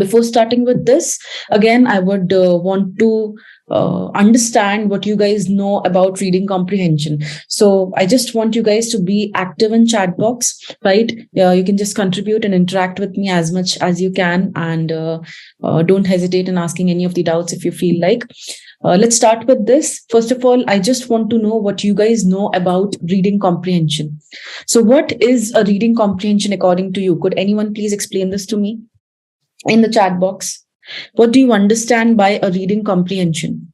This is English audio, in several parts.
before starting with this, again, I would want to understand what you guys know about reading comprehension. So I just want you guys to be active in chat box, right? You can just contribute and interact with me as much as you can, and don't hesitate in asking any of the doubts if you feel like. Let's start with this. First of all, I just want to know what you guys know about reading comprehension. So what is a reading comprehension according to you? Could anyone please explain this to me in the chat box? What do you understand by a reading comprehension?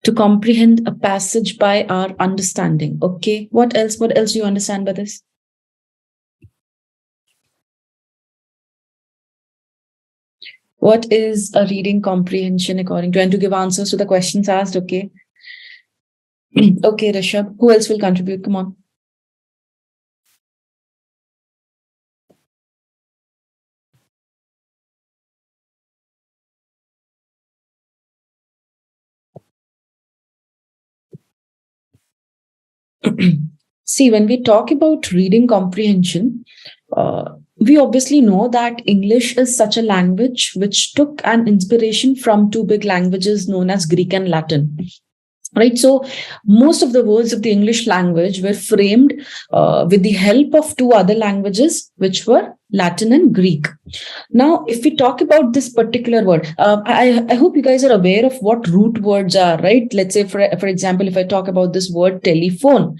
To comprehend a passage by our understanding. Okay. What else? What else do you understand by this? What is a reading comprehension according to, and to give answers to the questions asked? Okay. Okay, Rishabh. Who else will contribute? Come on. See, when we talk about reading comprehension, we obviously know that English is such a language which took an inspiration from two big languages known as Greek and Latin. Right. So most of the words of the English language were framed with the help of two other languages, which were Latin and Greek. Now, if we talk about this particular word, I hope you guys are aware of what root words are, right? Let's say, for example, if I talk about this word telephone,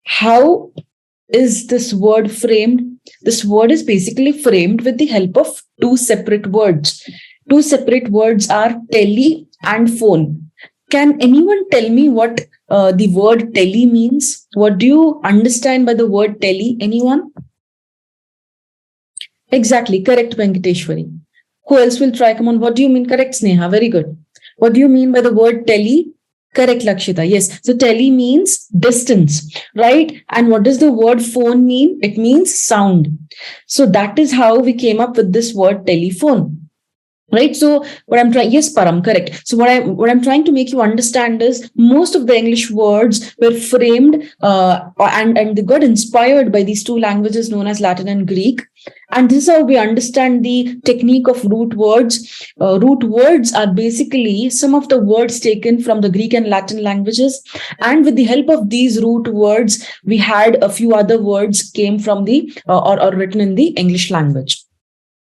how is this word framed? This word is basically framed with the help of two separate words. Two separate words are tele and phone. Can anyone tell me what the word tele means? What do you understand by the word tele? Anyone? Exactly. Correct, Venkateshwari. Who else will try? Come on. What do you mean? Correct, Sneha. Very good. What do you mean by the word tele? Correct, Lakshita. Yes. So tele means distance, right? And what does the word phone mean? It means sound. So that is how we came up with this word telephone. Right. So what I'm trying, yes, Param, correct. So what I'm trying to make you understand is most of the English words were framed and they got inspired by these two languages known as Latin and Greek. And this is how we understand the technique of root words. Root words are basically some of the words taken from the Greek and Latin languages. And with the help of these root words, we had a few other words came from the or written in the English language.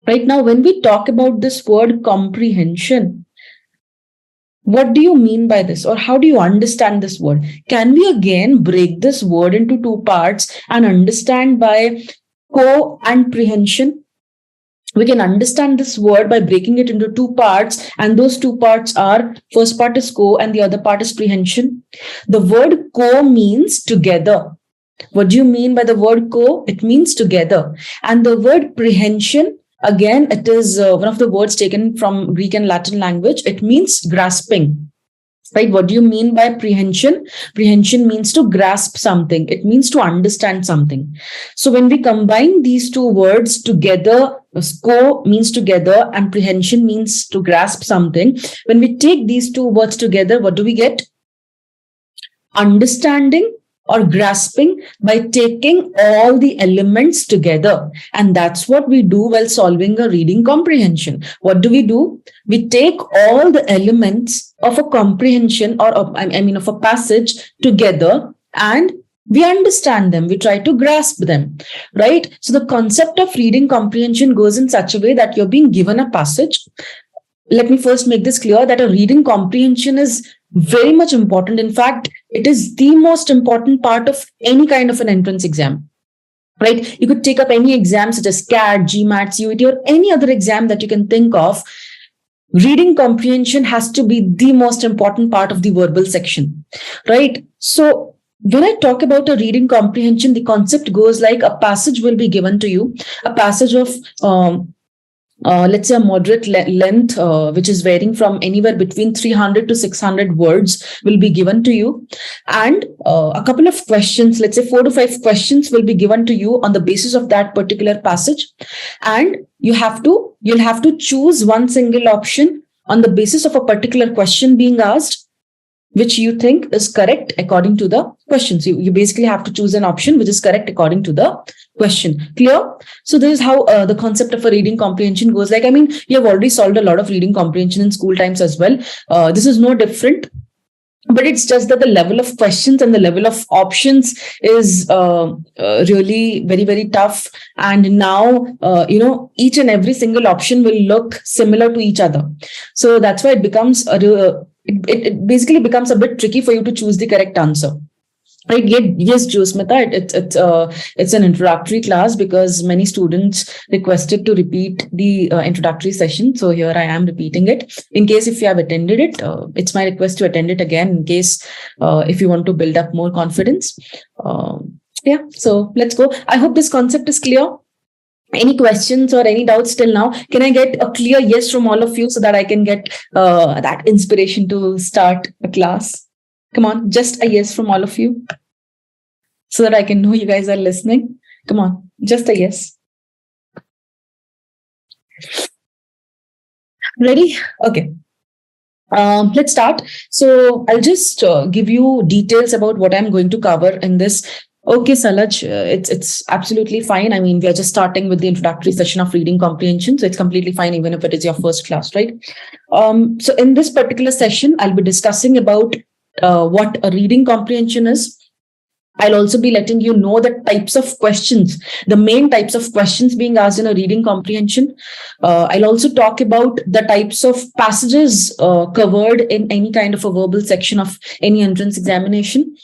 Right now, when we talk about this word comprehension, what do you mean by this, or how do you understand this word? Can we again break this word into two parts and understand by co and prehension? We can understand this word by breaking it into two parts, and those two parts are, first part is co and the other part is prehension. The word co means together. What do you mean by the word co? It means together. And the word prehension, again, it is one of the words taken from Greek and Latin language. It means grasping. Right? What do you mean by prehension? Prehension means to grasp something. It means to understand something. So when we combine these two words together, co means together and prehension means to grasp something. When we take these two words together, what do we get? Understanding or grasping by taking all the elements together. And that's what we do while solving a reading comprehension. What do? We take all the elements of a comprehension or of a passage together and we understand them. We try to grasp them, right? So the concept of reading comprehension goes in such a way that you're being given a passage. Let me first make this clear that a reading comprehension is very much important. In fact, it is the most important part of any kind of an entrance exam, right? You could take up any exam such as CAT, GMAT, CUET, or any other exam that you can think of. Reading comprehension has to be the most important part of the verbal section, right? So when I talk about a reading comprehension, the concept goes like a passage will be given to you, a passage of let's say a moderate length, which is varying from anywhere between 300 to 600 words will be given to you. And a couple of questions, let's say 4 to 5 questions will be given to you on the basis of that particular passage. And you'll have to choose one single option on the basis of a particular question being asked. which you think is correct according to the question. So you basically have to choose an option which is correct according to the question. Clear? So this is how the concept of a reading comprehension goes. Like, I mean, you have already solved a lot of reading comprehension in school times as well. This is no different. But it's just that the level of questions and the level of options is really very, very tough. And now, each and every single option will look similar to each other. So that's why it becomes it basically becomes a bit tricky for you to choose the correct answer. Right? Yes, Josmita, it's an introductory class because many students requested to repeat the introductory session. So here I am repeating it. In case if you have attended it, it's my request to attend it again in case if you want to build up more confidence. So let's go. I hope this concept is clear. Any questions or any doubts till now? Can I get a clear yes from all of you so that I can get that inspiration to start a class? Come on, just a yes from all of you so that I can know you guys are listening. Come on, just a yes. Ready? Okay. Let's start. So I'll just give you details about what I'm going to cover in this. Okay, Salaj, it's absolutely fine. I mean, we are just starting with the introductory session of reading comprehension. So it's completely fine, even if it is your first class, right? So in this particular session, I'll be discussing about what a reading comprehension is. I'll also be letting you know the types of questions, the main types of questions being asked in a reading comprehension. I'll also talk about the types of passages covered in any kind of a verbal section of any entrance examination.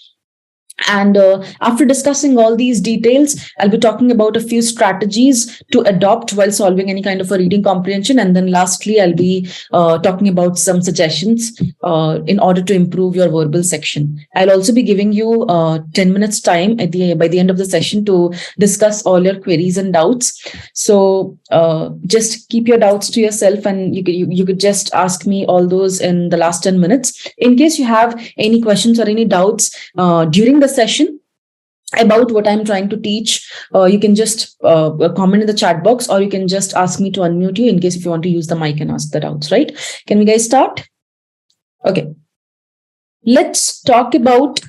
And after discussing all these details, I'll be talking about a few strategies to adopt while solving any kind of a reading comprehension. And then lastly, I'll be talking about some suggestions in order to improve your verbal section. I'll also be giving you 10 minutes time by the end of the session to discuss all your queries and doubts. So just keep your doubts to yourself, and you could just ask me all those in the last 10 minutes. In case you have any questions or any doubts during the session about what I'm trying to teach, you can just comment in the chat box, or you can just ask me to unmute you in case if you want to use the mic and ask the doubts, right? Can we guys start? Okay. Let's talk about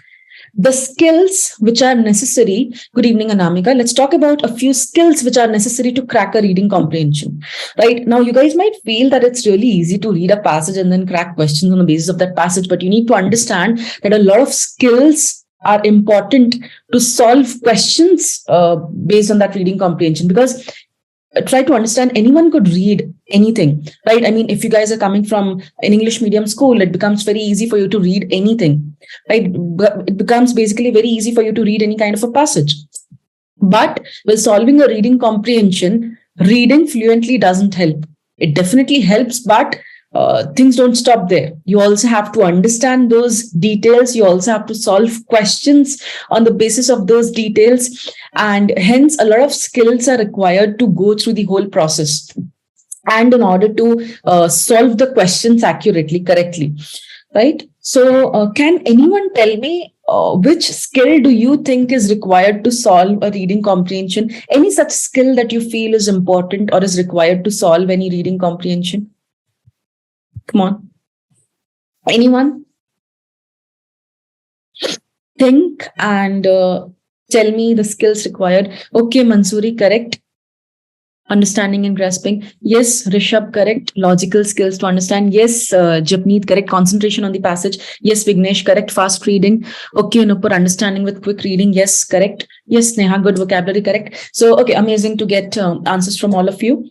the skills which are necessary. Good evening, Anamika. Let's talk about a few skills which are necessary to crack a reading comprehension. Right now, you guys might feel that it's really easy to read a passage and then crack questions on the basis of that passage, but you need to understand that a lot of skills are important to solve questions based on that reading comprehension. Because try to understand, anyone could read anything, right? I mean, if you guys are coming from an English medium school, it becomes very easy for you to read anything, right? It becomes basically very easy for you to read any kind of a passage. But while solving a reading comprehension, reading fluently doesn't help. It definitely helps, but things don't stop there. You also have to understand those details. You also have to solve questions on the basis of those details. And hence, a lot of skills are required to go through the whole process. And in order to solve the questions accurately, correctly, right? So can anyone tell me which skill do you think is required to solve a reading comprehension? Any such skill that you feel is important or is required to solve any reading comprehension? Come on. Anyone? Think and tell me the skills required. Okay, Mansoori, correct. Understanding and grasping. Yes, Rishabh, correct. Logical skills to understand. Yes, Japneet, correct. Concentration on the passage. Yes, Vignesh, correct. Fast reading. Okay, Nupur, understanding with quick reading. Yes, correct. Yes, Neha, good vocabulary, correct. So, okay, amazing to get answers from all of you.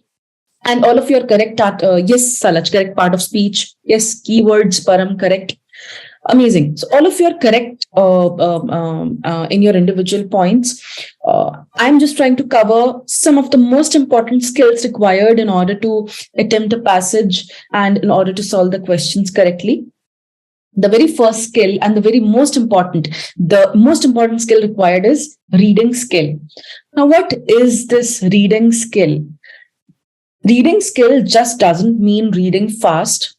And all of you are correct at, yes, Salaj, correct. Part of speech. Yes, keywords, Param, correct. Amazing. So all of you are correct in your individual points. I'm just trying to cover some of the most important skills required in order to attempt a passage and in order to solve the questions correctly. The very first skill and the most important skill required is reading skill. Now, what is this reading skill? Reading skill just doesn't mean reading fast.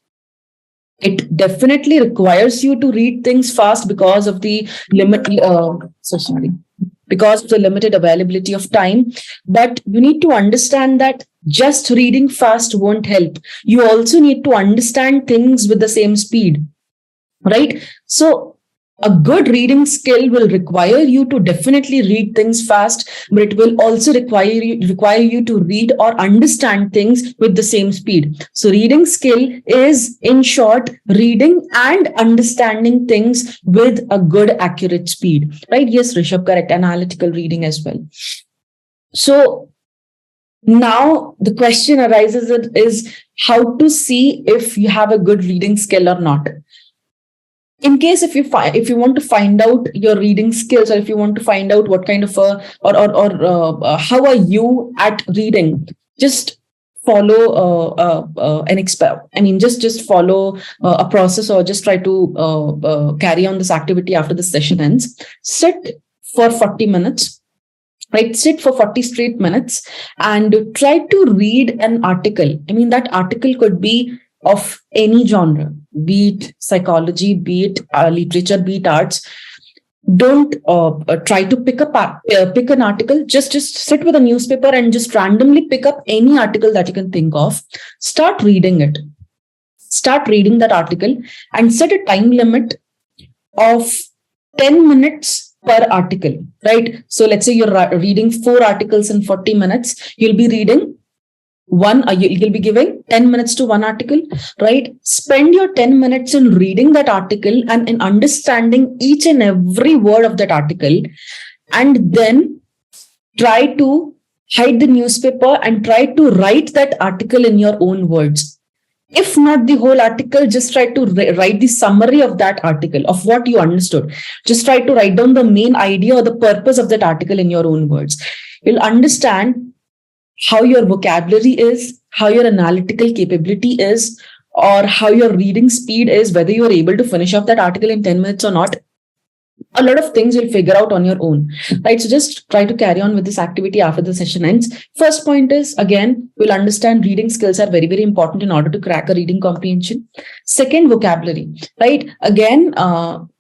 It definitely requires you to read things fast because of the limited availability of time. But you need to understand that just reading fast won't help. You also need to understand things with the same speed. right? So a good reading skill will require you to definitely read things fast, but it will also require you to read or understand things with the same speed. So reading skill is, in short, reading and understanding things with a good accurate speed, right? Yes, Rishabh, correct. Analytical reading as well. So now the question arises is how to see if you have a good reading skill or not. In case if you want to find out your reading skills, or if you want to find out what kind of a how are you at reading, just follow just follow a process, or just try to carry on this activity after the session ends. Sit for 40 minutes, right? Sit for 40 straight minutes and try to read an article. I mean, that article could be of any genre, be it psychology, be it literature, be it arts. Don't try to pick an article. Just sit with a newspaper and just randomly pick up any article that you can think of. Start reading it. Start reading that article and set a time limit of 10 minutes per article, right? So let's say you're reading 4 articles in 40 minutes. You'll be reading you'll be giving 10 minutes to one article, right? Spend your 10 minutes in reading that article and in understanding each and every word of that article. And then try to hide the newspaper and try to write that article in your own words. If not the whole article, just try to write the summary of that article, of what you understood. Just try to write down the main idea or the purpose of that article in your own words. You'll understand how your vocabulary is, how your analytical capability is, or how your reading speed is, whether you are able to finish off that article in 10 minutes or not. A lot of things you'll figure out on your own, right? So just try to carry on with this activity after the session ends. First point is, again, we'll understand reading skills are very, very important in order to crack a reading comprehension. Second, vocabulary, right? Again,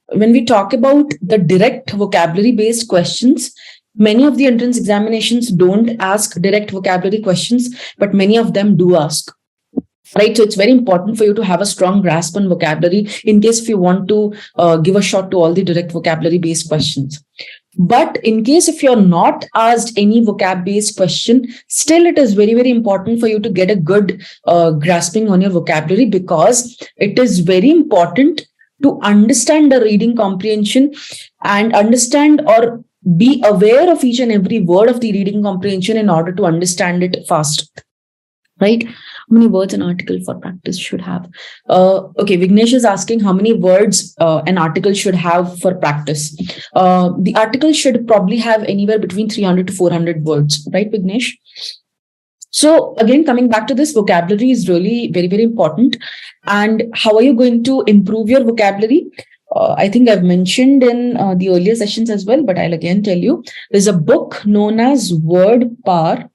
when we talk about the direct vocabulary based questions, many of the entrance examinations don't ask direct vocabulary questions, but many of them do ask. Right. So it's very important for you to have a strong grasp on vocabulary in case if you want to give a shot to all the direct vocabulary based questions. But in case if you're not asked any vocab based question, still it is very, very important for you to get a good grasping on your vocabulary, because it is very important to understand the reading comprehension and understand or be aware of each and every word of the reading comprehension in order to understand it fast. Right? How many words an article for practice should have? Okay, Vignesh is asking how many words an article should have for practice. The article should probably have anywhere between 300 to 400 words, right, Vignesh? So again, coming back to this, vocabulary is really very, very important. And how are you going to improve your vocabulary? I think I've mentioned in the earlier sessions as well, but I'll again tell you, there's a book known as Word Power.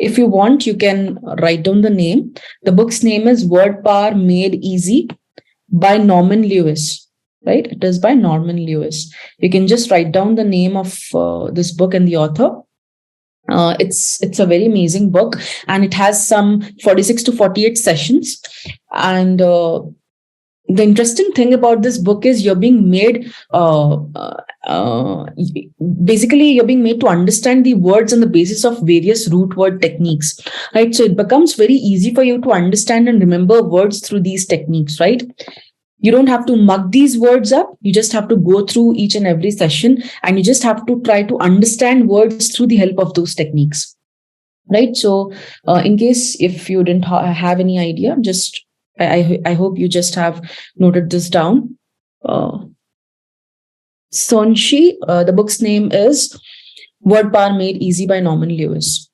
If you want, you can write down the name. The book's name is Word Power Made Easy by Norman Lewis, right? It is by Norman Lewis. You can just write down the name of this book and the author. It's a very amazing book, and it has some 46 to 48 sessions. And the interesting thing about this book is you're being made basically you're being made to understand the words on the basis of various root word techniques, right? So it becomes very easy for you to understand and remember words through these techniques, right? You don't have to mug these words up. You just have to go through each and every session, and you just have to try to understand words through the help of those techniques, right? So in case if you didn't have any idea, just I hope you just have noted this down. Sonshi, the book's name is Word Power Made Easy by Norman Lewis.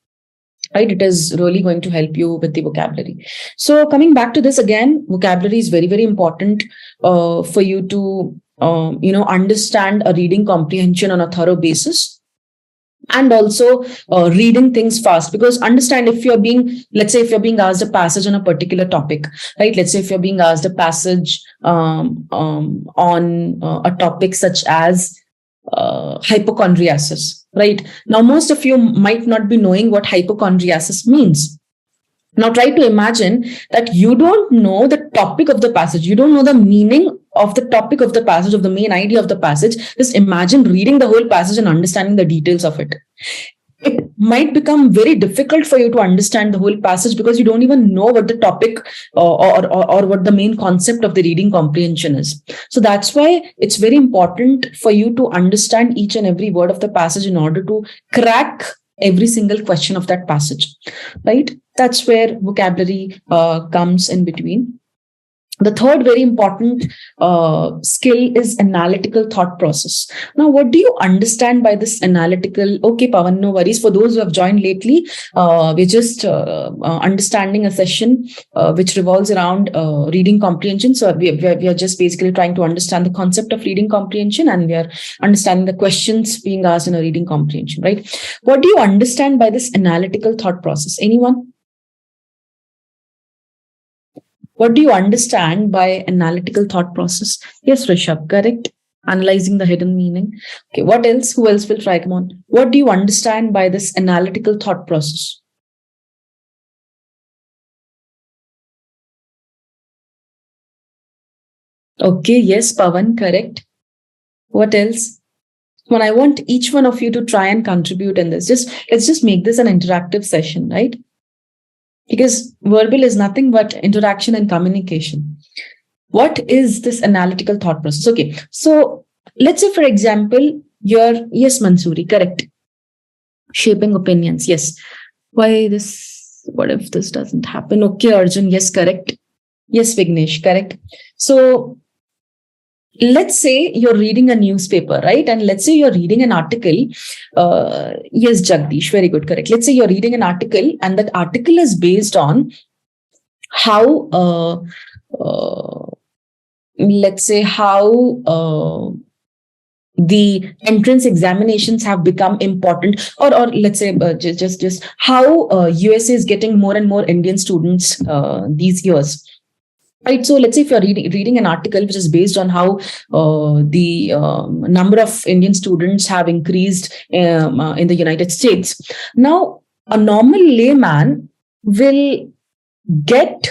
Right? It is really going to help you with the vocabulary. So coming back to this again, vocabulary is very, very important for you to understand a reading comprehension on a thorough basis. And also reading things fast, because understand if you're being, let's say if you're being asked a passage on a particular topic, right? Let's say if you're being asked a passage on a topic such as hypochondriasis, right? Now, most of you might not be knowing what hypochondriasis means, Now try to imagine that you don't know the topic of the passage. You don't know the meaning of the topic of the passage, of the main idea of the passage. Just imagine reading the whole passage and understanding the details of it. It might become very difficult for you to understand the whole passage because you don't even know what the topic or what the main concept of the reading comprehension is. So that's why it's very important for you to understand each and every word of the passage in order to crack every single question of that passage, right? That's where vocabulary comes in between. The third very important skill is analytical thought process. Now, what do you understand by this analytical? Okay, Pawan, no worries. For those who have joined lately, we're just understanding a session which revolves around reading comprehension. So we are just basically trying to understand the concept of reading comprehension, and we are understanding the questions being asked in a reading comprehension, right? What do you understand by this analytical thought process? Anyone? What do you understand by analytical thought process? Yes, Rishabh, correct. Analyzing the hidden meaning. Okay, what else? Who else will try? Come on. What do you understand by this analytical thought process? Okay, yes, Pawan, correct. What else? When I want each one of you to try and contribute in this, let's just make this an interactive session, right? Because verbal is nothing but interaction and communication. What is this analytical thought process? Okay, so let's say, for example, yes, Mansoori, correct. Shaping opinions, yes. Why this? What if this doesn't happen? Okay, Arjun, yes, correct. Yes, Vignesh, correct. So let's say you're reading a newspaper, right? And let's say you're reading an article. Yes, Jagdish, very good, correct. Let's say you're reading an article, and that article is based on how, let's say, how the entrance examinations have become important, or let's say just how USA is getting more and more Indian students these years. Right. So let's say if you're reading an article which is based on how the number of Indian students have increased in the United States. Now, a normal layman will get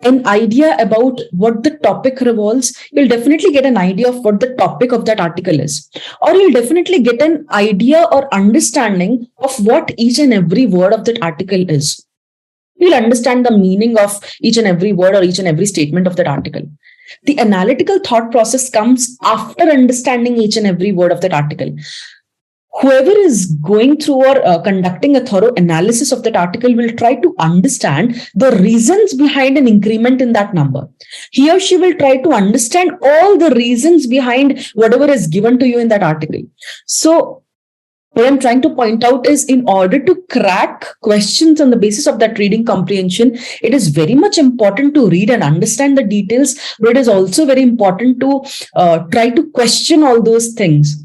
an idea about what the topic revolves. You'll definitely get an idea of what the topic of that article is. Or you'll definitely get an idea or understanding of what each and every word of that article is. You'll understand the meaning of each and every word or each and every statement of that article. The analytical thought process comes after understanding each and every word of that article. Whoever is going through or conducting a thorough analysis of that article will try to understand the reasons behind an increment in that number. He or she will try to understand all the reasons behind whatever is given to you in that article. So what I'm trying to point out is, in order to crack questions on the basis of that reading comprehension, it is very much important to read and understand the details, but it is also very important to try to question all those things,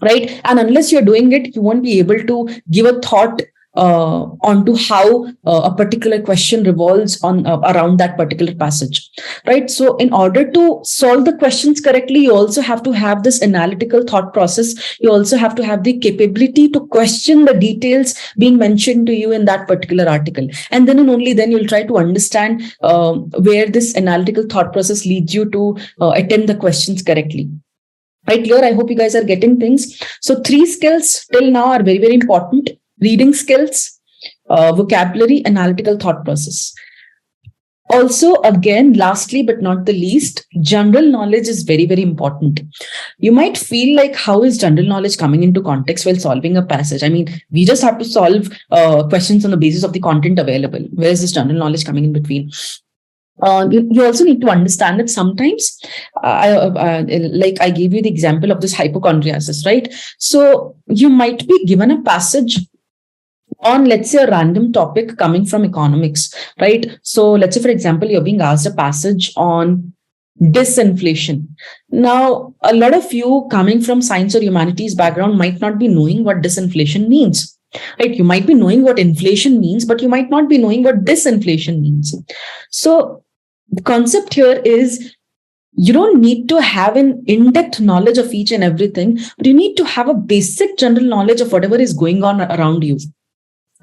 right? And unless you're doing it, you won't be able to give a thought onto how a particular question revolves on around that particular passage, right? So in order to solve the questions correctly, you also have to have this analytical thought process. You also have to have the capability to question the details being mentioned to you in that particular article. And then and only then you'll try to understand where this analytical thought process leads you to attempt the questions correctly. Right, clear? I hope you guys are getting things. So 3 skills till now are very, very important. Reading skills, vocabulary, analytical thought process. Also, again, lastly but not the least, general knowledge is very, very important. You might feel like, how is general knowledge coming into context while solving a passage? I mean, we just have to solve questions on the basis of the content available. Where is this general knowledge coming in between? You also need to understand that sometimes, like I gave you the example of this hypochondriasis, right? So you might be given a passage on, let's say, a random topic coming from economics, right? So let's say, for example, you're being asked a passage on disinflation. Now, a lot of you coming from science or humanities background might not be knowing what disinflation means. Right? You might be knowing what inflation means, but you might not be knowing what disinflation means. So the concept here is, you don't need to have an in-depth knowledge of each and everything, but you need to have a basic general knowledge of whatever is going on around you.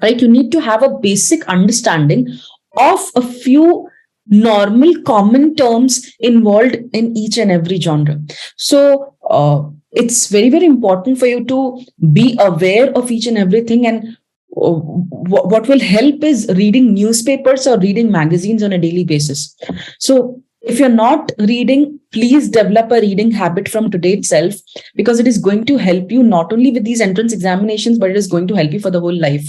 right? You need to have a basic understanding of a few normal common terms involved in each and every genre. So it's very, very important for you to be aware of each and everything. And what will help is reading newspapers or reading magazines on a daily basis. So if you're not reading, please develop a reading habit from today itself, because it is going to help you not only with these entrance examinations, but it is going to help you for the whole life.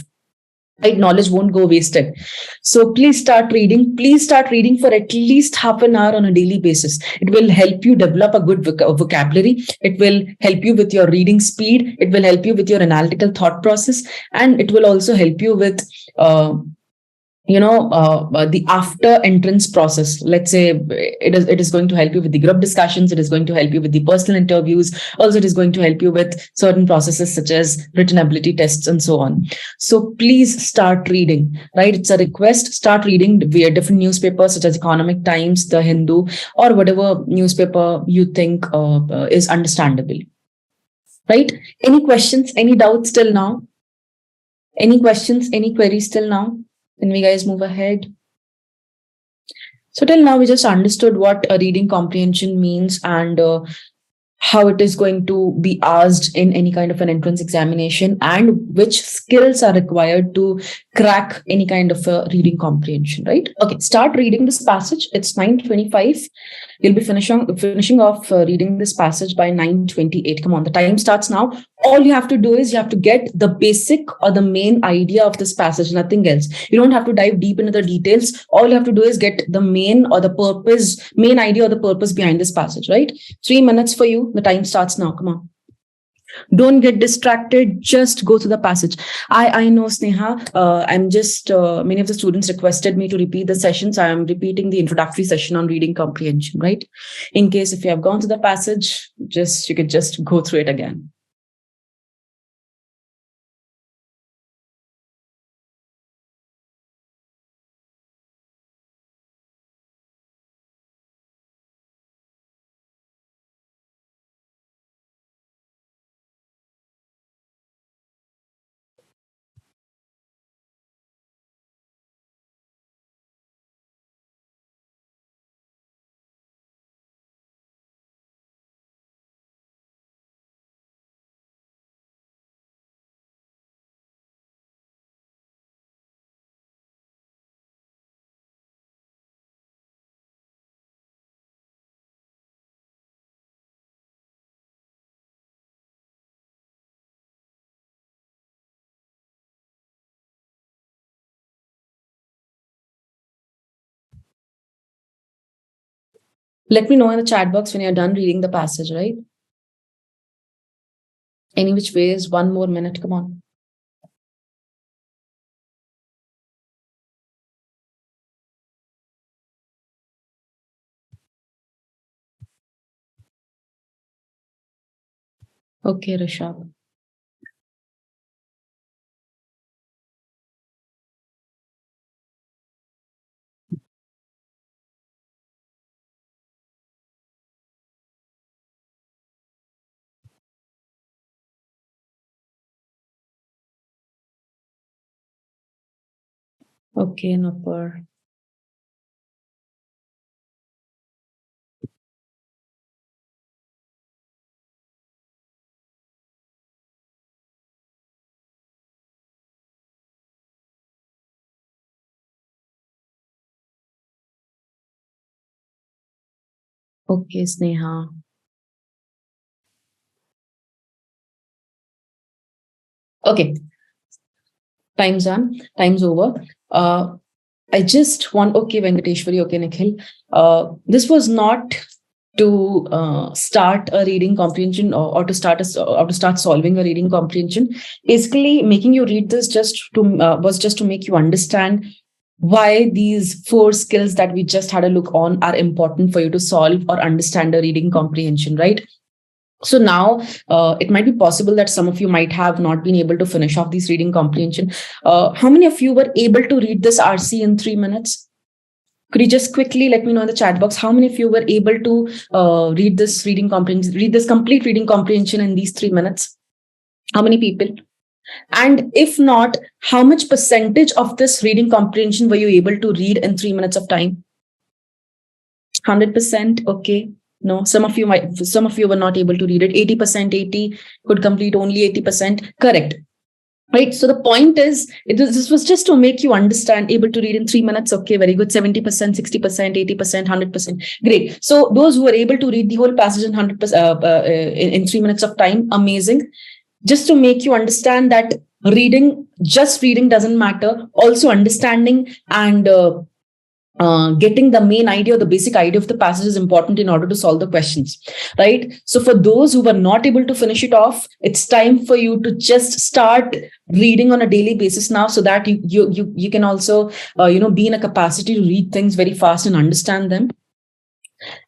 Right? Knowledge won't go wasted. So please start reading. Please start reading for at least half an hour on a daily basis. It will help you develop a good vocabulary. It will help you with your reading speed. It will help you with your analytical thought process. And it will also help you with the after entrance process. Let's say it is going to help you with the group discussions. It is going to help you with the personal interviews. Also, it is going to help you with certain processes such as written ability tests and so on. So please start reading, right? It's a request. Start reading via different newspapers such as Economic Times, The Hindu, or whatever newspaper you think is understandable, right? Any questions, any doubts till now? Any questions, any queries till now? Can we guys move ahead? So till now, we just understood what a reading comprehension means and how it is going to be asked in any kind of an entrance examination, and which skills are required to crack any kind of a reading comprehension, right? Okay, start reading this passage. It's 9:25. You'll be finishing off reading this passage by 9:28. Come on, the time starts now. All you have to do is you have to get the basic or the main idea of this passage, nothing else. You don't have to dive deep into the details. All you have to do is get the main idea or the purpose behind this passage, right? 3 minutes for you. The time starts now. Come on. Don't get distracted. Just go through the passage. I know, Sneha. I'm just many of the students requested me to repeat the sessions. I am repeating the introductory session on reading comprehension, right? In case if you have gone to the passage, you could just go through it again. Let me know in the chat box when you're done reading the passage, right? Any which ways, 1 more minute. Come on. Okay, Rishabh. Okay, Nupur. Okay, Sneha. Okay. Time's done. Time's over. I just want, okay, Venkateshwari, okay, Nikhil. This was not to start a reading comprehension or to start solving a reading comprehension. Basically, making you read this was just to make you understand why these 4 skills that we just had a look on are important for you to solve or understand a reading comprehension, right? So now it might be possible that some of you might have not been able to finish off these reading comprehension. How many of you were able to read this RC in 3 minutes? Could you just quickly let me know in the chat box how many of you were able to read this complete reading comprehension in these 3 minutes? How many people? And if not, how much percentage of this reading comprehension were you able to read in 3 minutes of time? 100%. Okay. No, some of you were not able to read it. 80%, 80 could complete only 80%. Correct. Right. So the point is, this was just to make you understand, able to read in 3 minutes. Okay, very good. 70%, 60%, 80%, 100%. Great. So those who were able to read the whole passage in 100% in 3 minutes of time, amazing. Just to make you understand that just reading doesn't matter. Also understanding and getting the main idea or the basic idea of the passage is important in order to solve the questions, right? So for those who were not able to finish it off, it's time for you to just start reading on a daily basis now, so that you can also be in a capacity to read things very fast and understand them.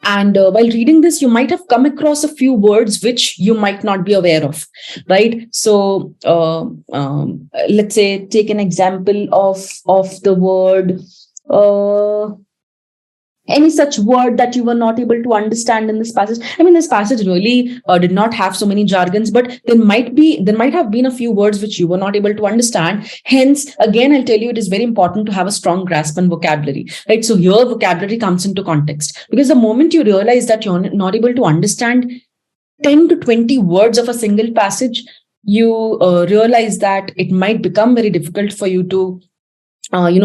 And while reading this, you might have come across a few words which you might not be aware of, right? So let's say, take an example of the word, any such word that you were not able to understand in this passage. I mean, this passage really did not have so many jargons, but there might have been a few words which you were not able to understand. Hence, again, I'll tell you, it is very important to have a strong grasp on vocabulary, right? So here, vocabulary comes into context, because the moment you realize that you're not able to understand 10 to 20 words of a single passage, you realize that it might become very difficult for you to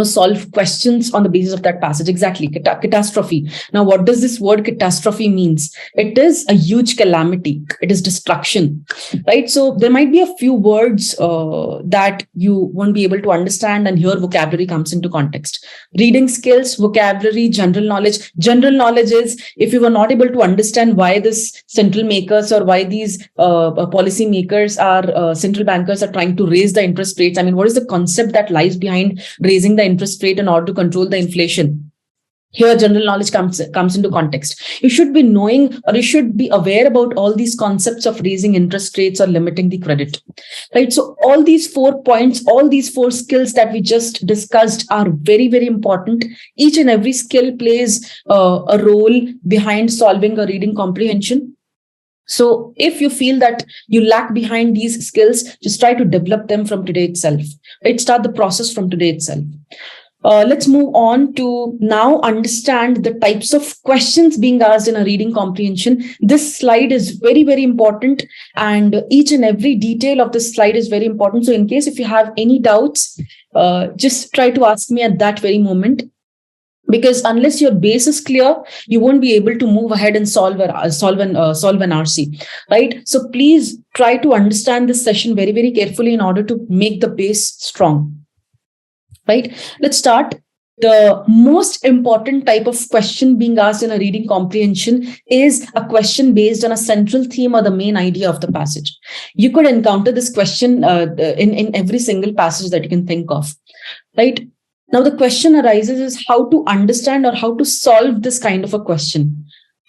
solve questions on the basis of that passage. Exactly. Catastrophe. Now, what does this word catastrophe means? It is a huge calamity. It is destruction, right? So there might be a few words that you won't be able to understand, and here vocabulary comes into context. Reading skills, vocabulary, general knowledge. General knowledge is, if you were not able to understand why this central makers or why these policy makers central bankers are trying to raise the interest rates. I mean, what is the concept that lies behind raising the interest rate in order to control the inflation? Here, general knowledge comes into context. You should be knowing, or you should be aware about all these concepts of raising interest rates or limiting the credit, right? So all these 4 points, all these 4 skills that we just discussed are very, very important. Each and every skill plays a role behind solving a reading comprehension. So if you feel that you lack behind these skills, just try to develop them from today itself. Right? Start the process from today itself. Let's move on to now understand the types of questions being asked in a reading comprehension. This slide is very, very important, and each and every detail of this slide is very important. So in case if you have any doubts, just try to ask me at that very moment. Because unless your base is clear, you won't be able to move ahead and solve an RC, right? So please try to understand this session very, very carefully in order to make the base strong, right? Let's start. The most important type of question being asked in a reading comprehension is a question based on a central theme or the main idea of the passage. You could encounter this question in every single passage that you can think of, right? Now, the question arises is how to understand or how to solve this kind of a question.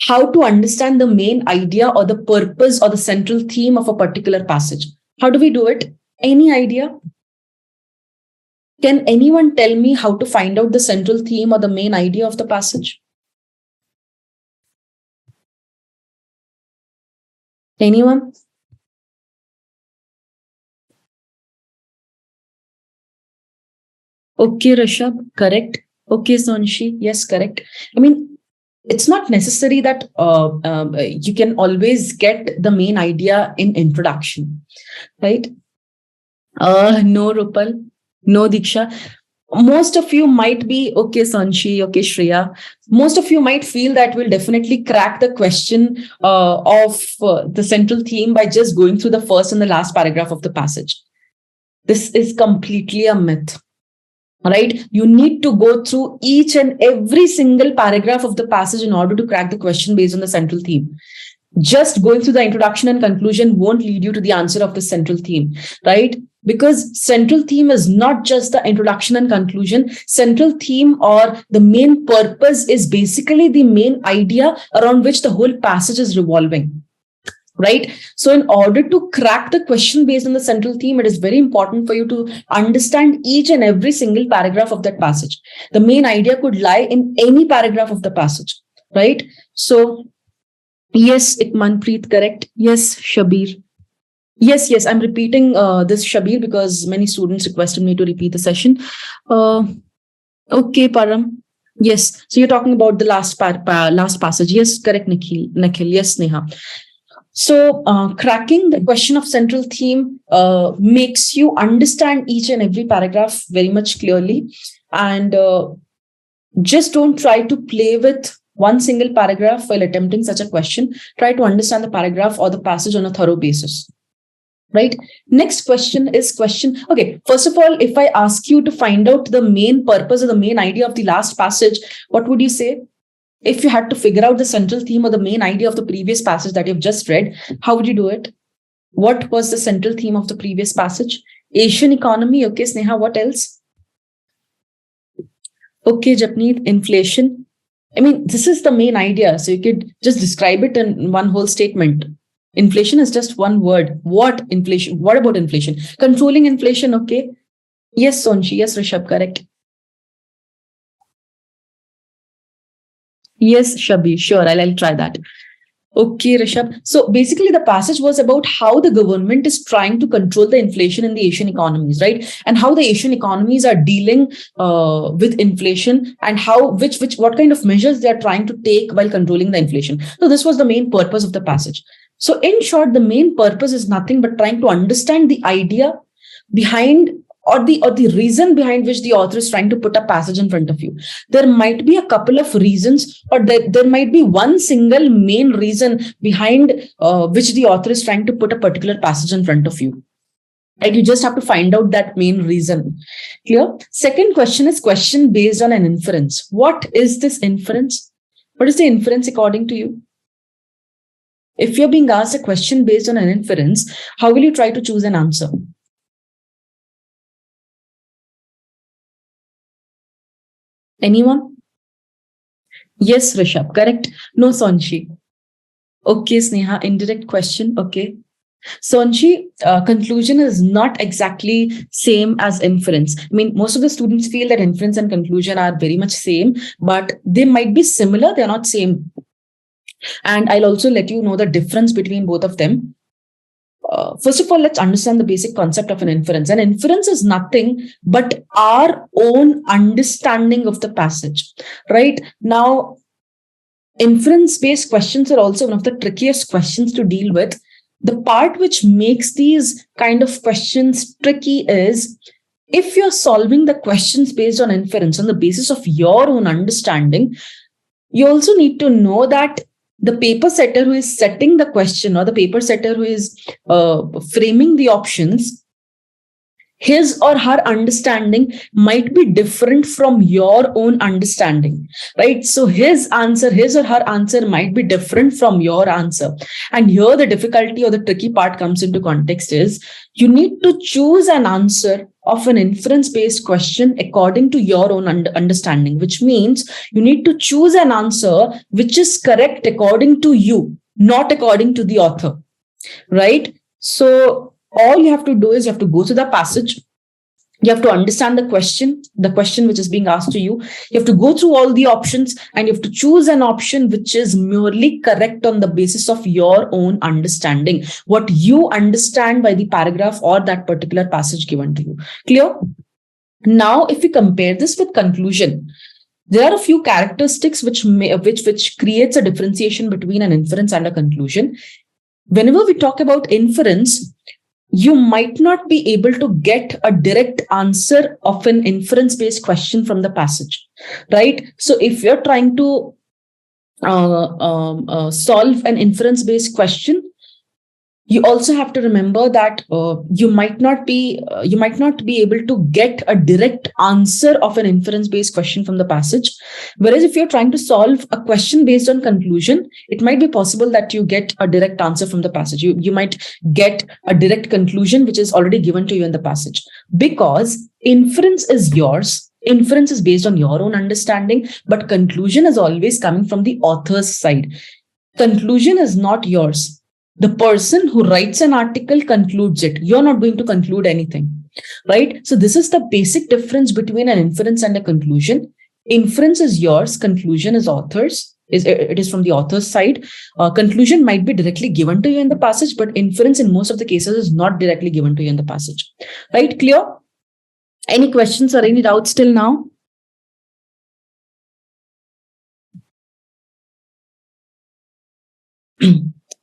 How to understand the main idea or the purpose or the central theme of a particular passage. How do we do it? Any idea? Can anyone tell me how to find out the central theme or the main idea of the passage? Anyone? Okay, Rishabh, correct. Okay, Sonshi, yes, correct. I mean, it's not necessary that you can always get the main idea in introduction, right? No, Rupal, no, Diksha. Most of you might be, okay, Sonshi, okay, Shreya. Most of you might feel that we'll definitely crack the question of the central theme by just going through the first and the last paragraph of the passage. This is completely a myth. Right? You need to go through each and every single paragraph of the passage in order to crack the question based on the central theme. Just going through the introduction and conclusion won't lead you to the answer of the central theme, right? Because central theme is not just the introduction and conclusion. Central theme or the main purpose is basically the main idea around which the whole passage is revolving. Right? So in order to crack the question based on the central theme, it is very important for you to understand each and every single paragraph of that passage. The main idea could lie in any paragraph of the passage, right? So, yes, Ikmanpreet, correct. Yes, Shabir. Yes, I'm repeating this, Shabir, because many students requested me to repeat the session. Okay, Param. Yes, so you're talking about the last passage. Yes, correct, Nikhil. Yes, Neha. So, cracking the question of central theme makes you understand each and every paragraph very much clearly, and just don't try to play with one single paragraph while attempting such a question. Try to understand the paragraph or the passage on a thorough basis. Right. Next question is question. Okay. First of all, if I ask you to find out the main purpose or the main idea of the last passage, what would you say? If you had to figure out the central theme or the main idea of the previous passage that you've just read, how would you do it? What was the central theme of the previous passage? Asian economy. Okay, Sneha, what else? Okay, Japneet, inflation. I mean, this is the main idea. So you could just describe it in one whole statement. Inflation is just one word. What inflation? What about inflation? Controlling inflation. Okay. Yes, Sonchi. Yes, Rishabh. Correct. Yes, Shabi. Sure. I'll try that. Okay, Rishabh. So basically, the passage was about how the government is trying to control the inflation in the Asian economies, right? And how the Asian economies are dealing with inflation, and what kind of measures they are trying to take while controlling the inflation. So this was the main purpose of the passage. So in short, the main purpose is nothing but trying to understand the idea behind or the reason behind which the author is trying to put a passage in front of you. There might be a couple of reasons, or there might be one single main reason behind which the author is trying to put a particular passage in front of you. And you just have to find out that main reason. Clear? Second question is question based on an inference. What is this inference? What is the inference according to you? If you're being asked a question based on an inference, how will you try to choose an answer? Anyone? Yes, Rishabh. Correct. No, Sonchi. Okay, Sneha. Indirect question. Okay. Sonchi, conclusion is not exactly same as inference. I mean, most of the students feel that inference and conclusion are very much same, but they might be similar. They're not same. And I'll also let you know the difference between both of them. First of all, let's understand the basic concept of an inference. An inference is nothing but our own understanding of the passage, right? Now, inference-based questions are also one of the trickiest questions to deal with. The part which makes these kind of questions tricky is if you're solving the questions based on inference on the basis of your own understanding, you also need to know that the paper setter who is setting the question, or the paper setter who is framing the options, his or her understanding might be different from your own understanding, right? So his or her answer might be different from your answer. And here the difficulty or the tricky part comes into context is you need to choose an answer of an inference-based question according to your own understanding, which means you need to choose an answer which is correct according to you, not according to the author, right? So all you have to do is you have to go to the passage. You have to understand the question which is being asked to you. You have to go through all the options and you have to choose an option which is merely correct on the basis of your own understanding, what you understand by the paragraph or that particular passage given to you. Clear? Now, if we compare this with conclusion, there are a few characteristics which creates a differentiation between an inference and a conclusion. Whenever we talk about inference, you might not be able to get a direct answer of an inference-based question from the passage, right? So if you're trying to solve an inference-based question, you also have to remember that you might not be able to get a direct answer of an inference-based question from the passage. Whereas if you're trying to solve a question based on conclusion, it might be possible that you get a direct answer from the passage. You might get a direct conclusion which is already given to you in the passage, because inference is yours. Inference is based on your own understanding, but conclusion is always coming from the author's side. Conclusion is not yours. The person who writes an article concludes it. You're not going to conclude anything, right? So this is the basic difference between an inference and a conclusion. Inference is yours, conclusion is author's. It is from the author's side. Conclusion might be directly given to you in the passage, but inference in most of the cases is not directly given to you in the passage. Right? Clear? Any questions or any doubts till now?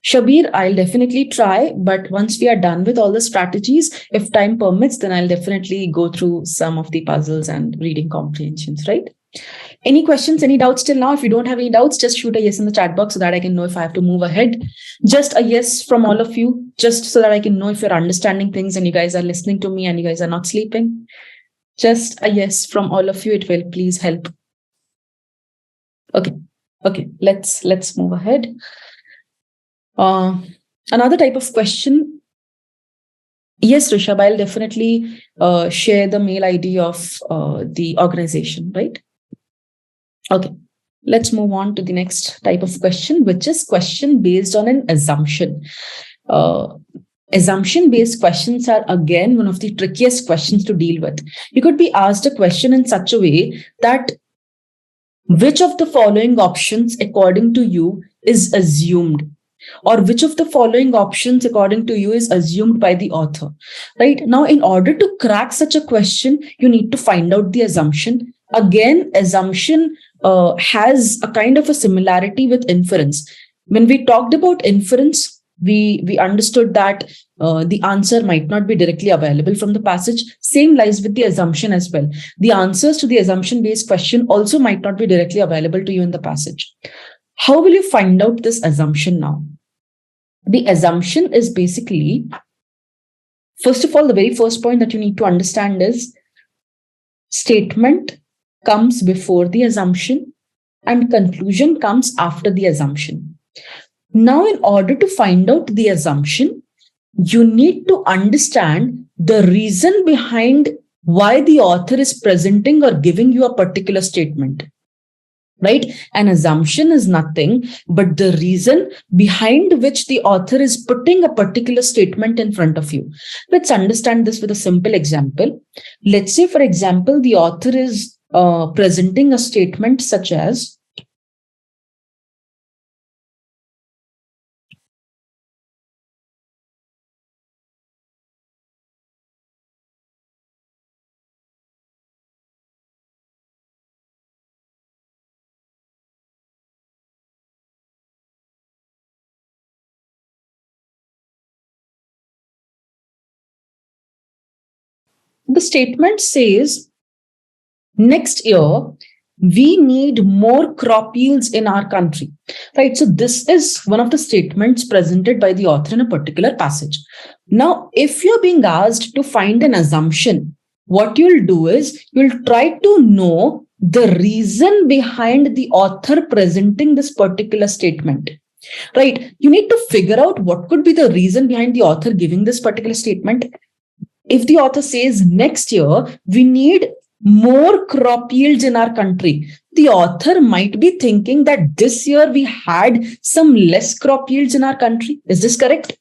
Shabir, I'll definitely try, but once we are done with all the strategies, if time permits, then I'll definitely go through some of the puzzles and reading comprehensions, right? Any questions, any doubts till now? If you don't have any doubts, just shoot a yes in the chat box so that I can know if I have to move ahead. Just a yes from all of you, just so that I can know if you're understanding things and you guys are listening to me and you guys are not sleeping. Just a yes from all of you. It will please help. Okay. Let's move ahead. Another type of question. Yes, Rishabh, I'll definitely share the mail ID of the organization, right? Okay, let's move on to the next type of question, which is question based on an assumption. Assumption-based questions are again one of the trickiest questions to deal with. You could be asked a question in such a way that which of the following options, according to you, is assumed? Or which of the following options, according to you, is assumed by the author? Right? Now, in order to crack such a question, you need to find out the assumption. Again, assumption has a kind of a similarity with inference. When we talked about inference, we understood that the answer might not be directly available from the passage. Same lies with the assumption as well. The answers to the assumption-based question also might not be directly available to you in the passage. How will you find out this assumption now? The assumption is basically, first of all, the very first point that you need to understand is statement comes before the assumption and conclusion comes after the assumption. Now, in order to find out the assumption, you need to understand the reason behind why the author is presenting or giving you a particular statement. Right? An assumption is nothing but the reason behind which the author is putting a particular statement in front of you. Let's understand this with a simple example. Let's say, for example, the author is presenting a statement such as, the statement says, next year, we need more crop yields in our country, right? So this is one of the statements presented by the author in a particular passage. Now, if you're being asked to find an assumption, what you'll do is you'll try to know the reason behind the author presenting this particular statement, right? You need to figure out what could be the reason behind the author giving this particular statement. If the author says next year, we need more crop yields in our country, the author might be thinking that this year we had some less crop yields in our country. Is this correct?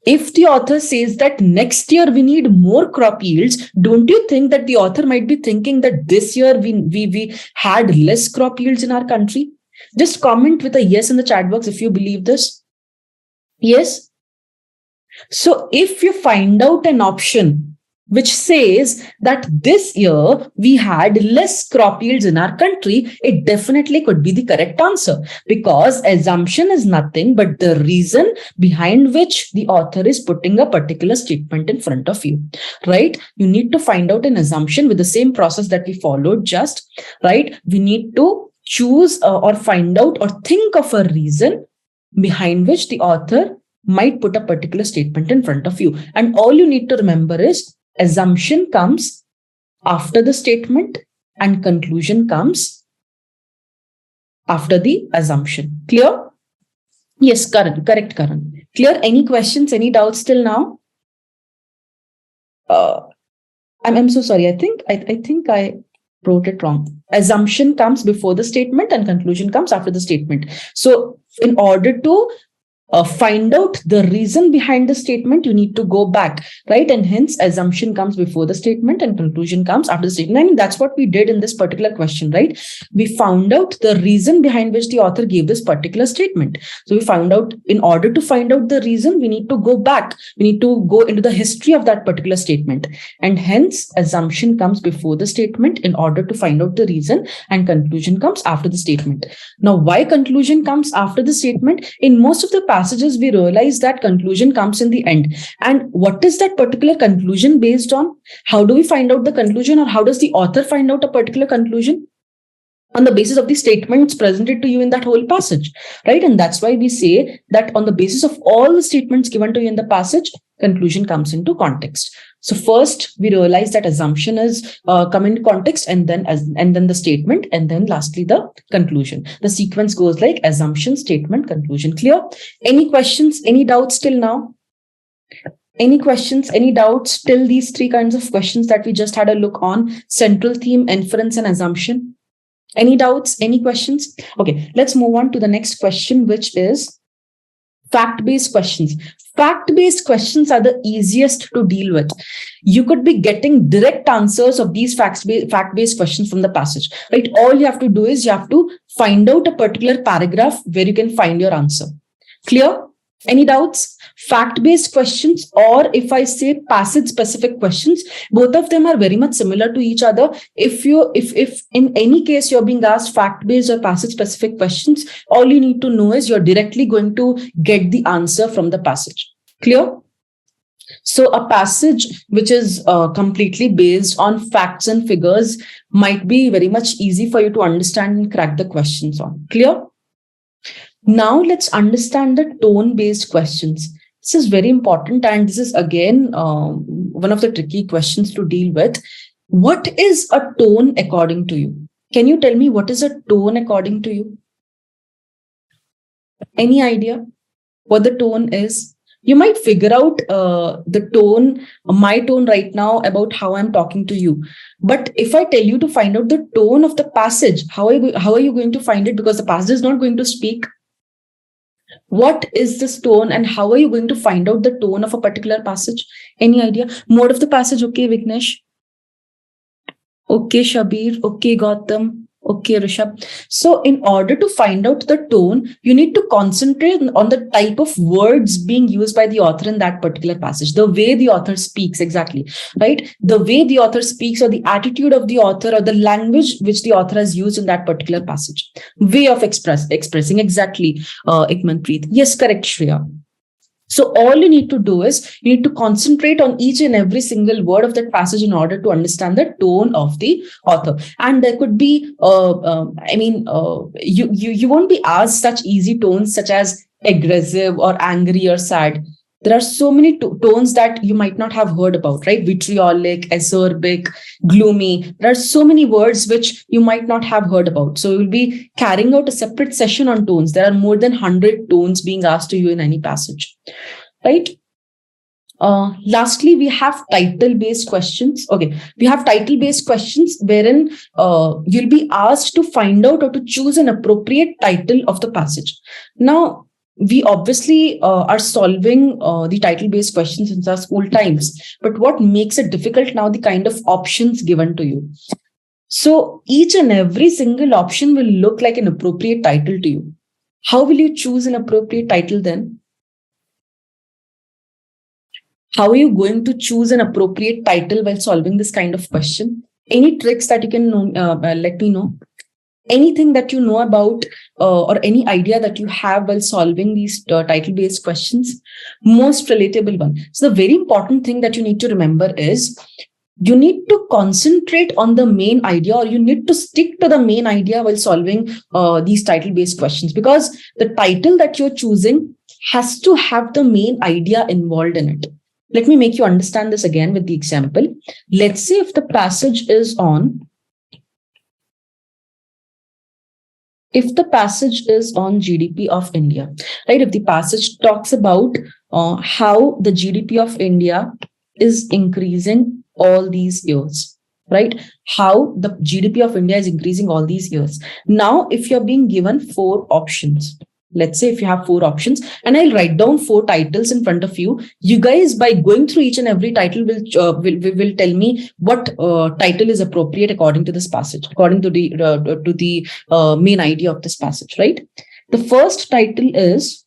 If the author says that next year we need more crop yields, don't you think that the author might be thinking that this year we had less crop yields in our country? Just comment with a yes in the chat box if you believe this. Yes? So if you find out an option which says that this year we had less crop yields in our country, it definitely could be the correct answer, because assumption is nothing but the reason behind which the author is putting a particular statement in front of you, right? You need to find out an assumption with the same process that we followed just, right? We need to choose or find out or think of a reason behind which the author might put a particular statement in front of you. And all you need to remember is assumption comes after the statement and conclusion comes after the assumption. Clear? Yes, Karan. Correct, Karan. Clear? Any questions, any doubts till now? I'm so sorry. I think I wrote it wrong. Assumption comes before the statement and conclusion comes after the statement. So in order to find out the reason behind the statement, you need to go back, right? And hence assumption comes before the statement and conclusion comes after the statement. I mean, that's what we did in this particular question, right? We found out the reason behind which the author gave this particular statement. So we found out, in order to find out the reason, we need to go back. We need to go into the history of that particular statement. And hence assumption comes before the statement in order to find out the reason, and conclusion comes after the statement. Now, why conclusion comes after the statement? In most of the passages, we realize that conclusion comes in the end. And what is that particular conclusion based on? How do we find out the conclusion, or how does the author find out a particular conclusion? On the basis of the statements presented to you in that whole passage, right? And that's why we say that on the basis of all the statements given to you in the passage, conclusion comes into context. So first, we realize that assumption is come into context, and then the statement, and then lastly the conclusion. The sequence goes like assumption, statement, conclusion. Clear? Any questions? Any doubts till now? Any questions? Any doubts till these three kinds of questions that we just had a look on: central theme, inference, and assumption? Any doubts? Any questions? Okay, let's move on to the next question, which is fact-based questions. Fact-based questions are the easiest to deal with. You could be getting direct answers of these fact-based questions from the passage, right? All you have to do is you have to find out a particular paragraph where you can find your answer. Clear? Any doubts? Fact-based questions, or if I say passage-specific questions, both of them are very much similar to each other. If in any case you're being asked fact-based or passage-specific questions, all you need to know is you're directly going to get the answer from the passage. Clear? So a passage which is completely based on facts and figures might be very much easy for you to understand and crack the questions on. Clear? Now let's understand the tone-based questions. This is very important, and this is again one of the tricky questions to deal with. What is a tone according to you? Can you tell me what is a tone according to you? Any idea what the tone is? You might figure out the tone, my tone right now, about how I'm talking to you. But if I tell you to find out the tone of the passage, how are you going to find it? Because the passage is not going to speak. What is this tone, and how are you going to find out the tone of a particular passage? Any idea? Mode of the passage, okay, Vignesh? Okay, Shabir. Okay, Gautam. Okay, Rishabh. So in order to find out the tone, you need to concentrate on the type of words being used by the author in that particular passage, the way the author speaks, exactly, right? The way the author speaks, or the attitude of the author, or the language which the author has used in that particular passage. Way of expressing, exactly, Ikmanpreet. Yes, correct, Shreya. So all you need to do is you need to concentrate on each and every single word of that passage in order to understand the tone of the author. And there could be, you won't be asked such easy tones such as aggressive or angry or sad. There are so many tones that you might not have heard about, right? Vitriolic, acerbic, gloomy. There are so many words which you might not have heard about. So we'll be carrying out a separate session on tones. There are more than 100 tones being asked to you in any passage, right? Lastly, we have title-based questions. Okay, we have title-based questions wherein you'll be asked to find out or to choose an appropriate title of the passage. Now, we obviously are solving the title-based questions since our school times. But what makes it difficult now? The kind of options given to you. So each and every single option will look like an appropriate title to you. How will you choose an appropriate title then? How are you going to choose an appropriate title while solving this kind of question? Any tricks that you can let me know? Anything that you know about or any idea that you have while solving these title-based questions? Most relatable one. So the very important thing that you need to remember is you need to concentrate on the main idea, or you need to stick to the main idea while solving these title-based questions, because the title that you're choosing has to have the main idea involved in it. Let me make you understand this again with the example. Let's say if the passage is on GDP of India, right? If the passage talks about how the GDP of India is increasing all these years, right? How the GDP of India is increasing all these years. Now, if you're being given 4 options, let's say if you have 4 options, and I'll write down 4 titles in front of you. You guys, by going through each and every title, will tell me what title is appropriate according to this passage, according to the main idea of this passage, right? The first title is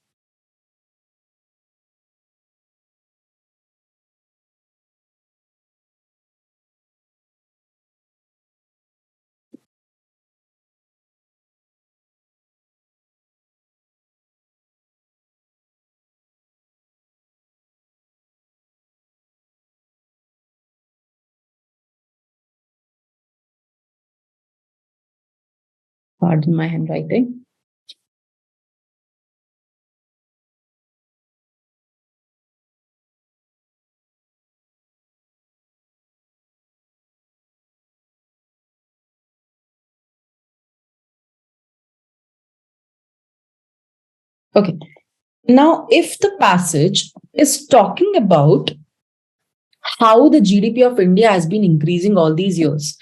pardon my handwriting. Okay. Now, if the passage is talking about how the GDP of India has been increasing all these years,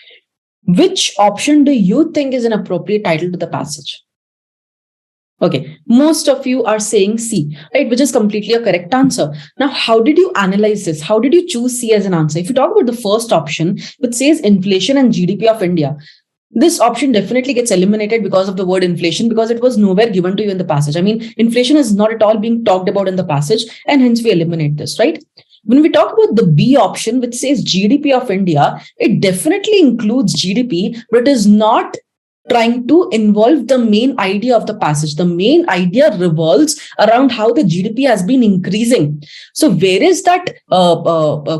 which option do you think is an appropriate title to the passage? Okay, most of you are saying C, right, which is completely a correct answer. Now, how did you analyze this? How did you choose C as an answer? If you talk about the first option, which says inflation and GDP of India, this option definitely gets eliminated because of the word inflation, because it was nowhere given to you in the passage. I mean, inflation is not at all being talked about in the passage, and hence we eliminate this, right? When we talk about the B option, which says GDP of India, it definitely includes GDP, but it is not trying to involve the main idea of the passage. The main idea revolves around how the GDP has been increasing. So where is that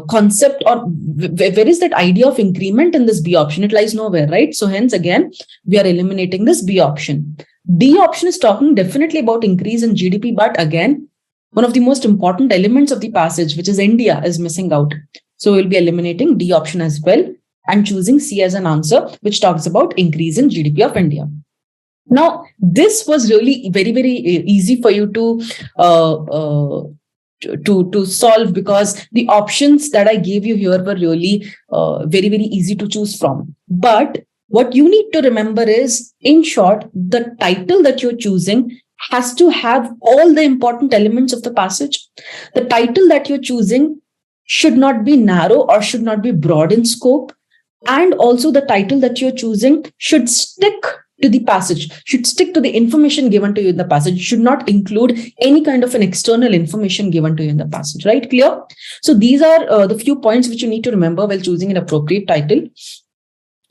concept, or where is that idea of increment in this B option? It lies nowhere, right? So hence again, we are eliminating this B option. D option is talking definitely about increase in GDP, but again, one of the most important elements of the passage, which is India, is missing out. So we'll be eliminating D option as well and choosing C as an answer, which talks about increase in GDP of India. Now, this was really very, very easy for you to solve, because the options that I gave you here were really very, very easy to choose from. But what you need to remember is, in short, the title that you're choosing has to have all the important elements of the passage. The title that you're choosing should not be narrow or should not be broad in scope. And also the title that you're choosing should stick to the passage, should stick to the information given to you in the passage, should not include any kind of an external information given to you in the passage, right? Clear? So these are the few points which you need to remember while choosing an appropriate title.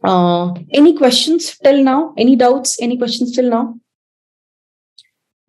Any questions till now? Any doubts? Any questions till now?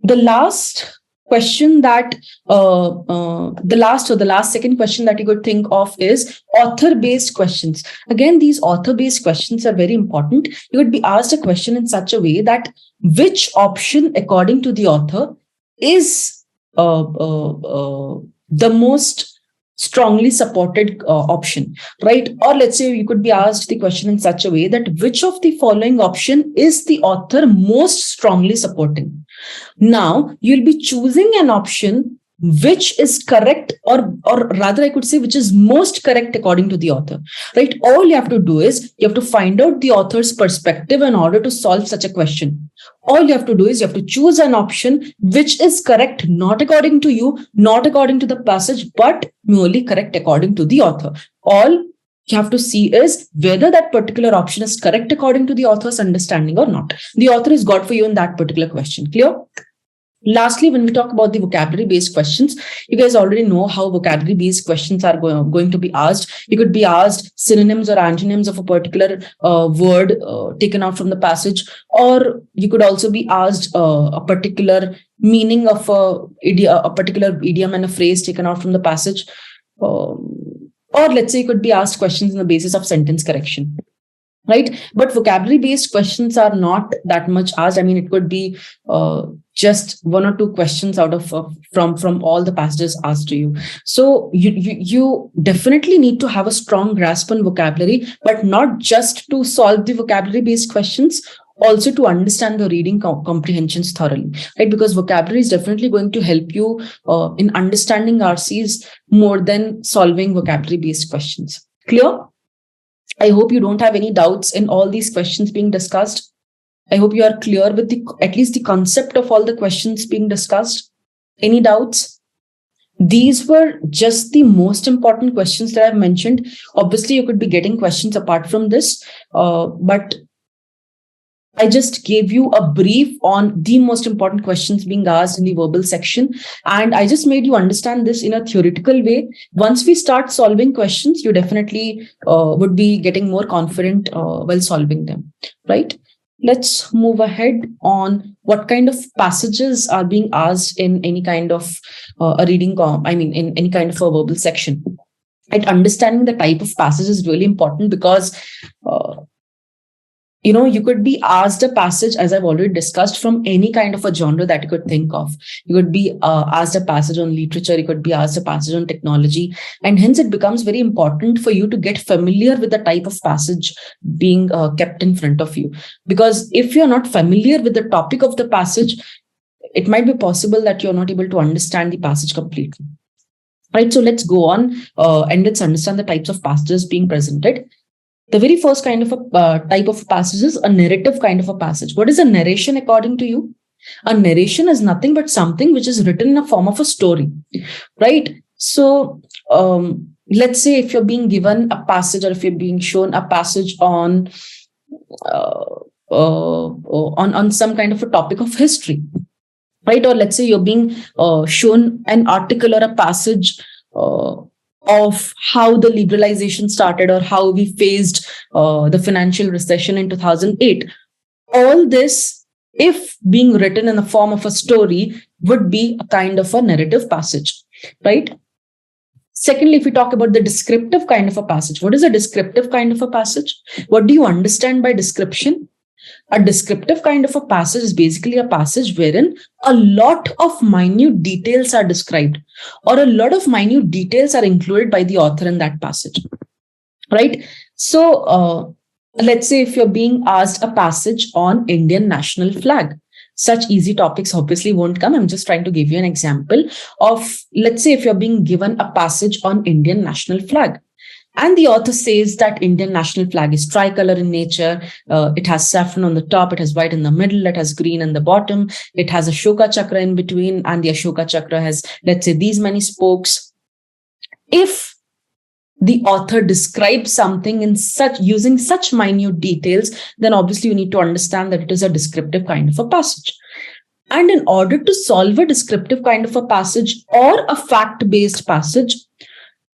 The last question that the last second question that you could think of is author-based questions. Again, these author-based questions are very important. You would be asked a question in such a way that which option, according to the author, is the most strongly supported option, right? Or let's say you could be asked the question in such a way that which of the following option is the author most strongly supporting? Now, you'll be choosing an option which is correct, or rather I could say which is most correct according to the author, right? All you have to do is you have to find out the author's perspective in order to solve such a question. All you have to do is you have to choose an option which is correct, not according to you, not according to the passage, but merely correct according to the author. All you have to see is whether that particular option is correct according to the author's understanding or not. The author is God for you in that particular question. Clear? Lastly, when we talk about the vocabulary-based questions, you guys already know how vocabulary-based questions are going to be asked. You could be asked synonyms or antonyms of a particular word taken out from the passage, or you could also be asked a particular meaning of a particular idiom and a phrase taken out from the passage. Or let's say you could be asked questions on the basis of sentence correction, right? But vocabulary-based questions are not that much asked. I mean, it could be just 1 or 2 questions out of from all the passages asked to you. So you definitely need to have a strong grasp on vocabulary, but not just to solve the vocabulary-based questions, also to understand the reading comprehensions thoroughly, right? Because vocabulary is definitely going to help you in understanding RCs more than solving vocabulary-based questions. Clear? I hope you don't have any doubts in all these questions being discussed. I hope you are clear with at least the concept of all the questions being discussed. Any doubts? These were just the most important questions that I've mentioned. Obviously, you could be getting questions apart from this, but I just gave you a brief on the most important questions being asked in the verbal section. And I just made you understand this in a theoretical way. Once we start solving questions, you definitely would be getting more confident while solving them, right? Let's move ahead on what kind of passages are being asked in any kind of a reading, in any kind of a verbal section. And understanding the type of passage is really important because you could be asked a passage, as I've already discussed, from any kind of a genre that you could think of. You could be asked a passage on literature, you could be asked a passage on technology, and hence it becomes very important for you to get familiar with the type of passage being kept in front of you. Because if you're not familiar with the topic of the passage, it might be possible that you're not able to understand the passage completely. Right, so let's go on and let's understand the types of passages being presented. The very first kind of a type of passage is a narrative kind of a passage. What is a narration according to you? A narration is nothing but something which is written in a form of a story, right? So let's say if you're being given a passage, or if you're being shown a passage on some kind of a topic of history, right? Or let's say you're being shown an article or a passage of how the liberalization started, or how we faced the financial recession in 2008. All this, if being written in the form of a story, would be a kind of a narrative passage, right? Secondly, if we talk about the descriptive kind of a passage, what is a descriptive kind of a passage? What do you understand by description? A descriptive kind of a passage is basically a passage wherein a lot of minute details are described, or a lot of minute details are included by the author in that passage, right? So let's say if you're being asked a passage on Indian national flag, such easy topics obviously won't come. I'm just trying to give you an example of, let's say if you're being given a passage on Indian national flag, and the author says that Indian national flag is tricolor in nature. It has saffron on the top, it has white in the middle, it has green in the bottom, it has Ashoka chakra in between, and the Ashoka chakra has, let's say, these many spokes. If the author describes something in using such minute details, then obviously you need to understand that it is a descriptive kind of a passage. And in order to solve a descriptive kind of a passage or a fact-based passage,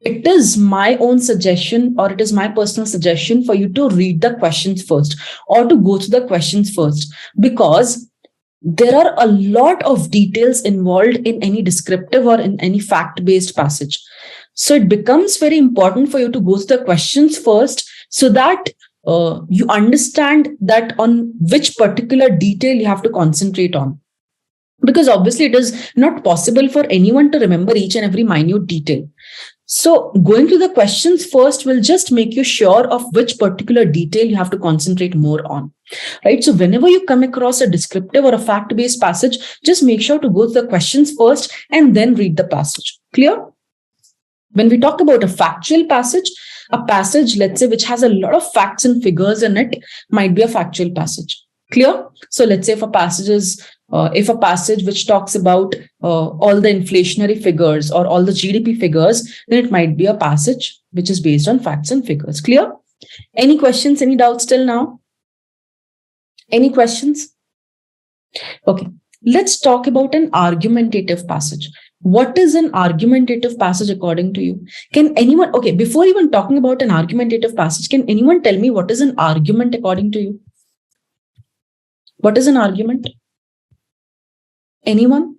it is my own suggestion, or it is my personal suggestion, for you to read the questions first, or to go through the questions first, because there are a lot of details involved in any descriptive or in any fact-based passage. So it becomes very important for you to go through the questions first, so that you understand that on which particular detail you have to concentrate on. Because obviously it is not possible for anyone to remember each and every minute detail. So going through the questions first will just make you sure of which particular detail you have to concentrate more on, right? So whenever you come across a descriptive or a fact-based passage, just make sure to go through the questions first and then read the passage. Clear? When we talk about a factual passage, a passage, let's say, which has a lot of facts and figures in it, might be a factual passage. Clear? So let's say if a passage which talks about all the inflationary figures or all the GDP figures, then it might be a passage which is based on facts and figures. Clear? Any questions, any doubts till now? Any questions? Okay, let's talk about an argumentative passage. What is an argumentative passage according to you? Can anyone, okay, before even talking about an argumentative passage, can anyone tell me what is an argument according to you? What is an argument? Anyone?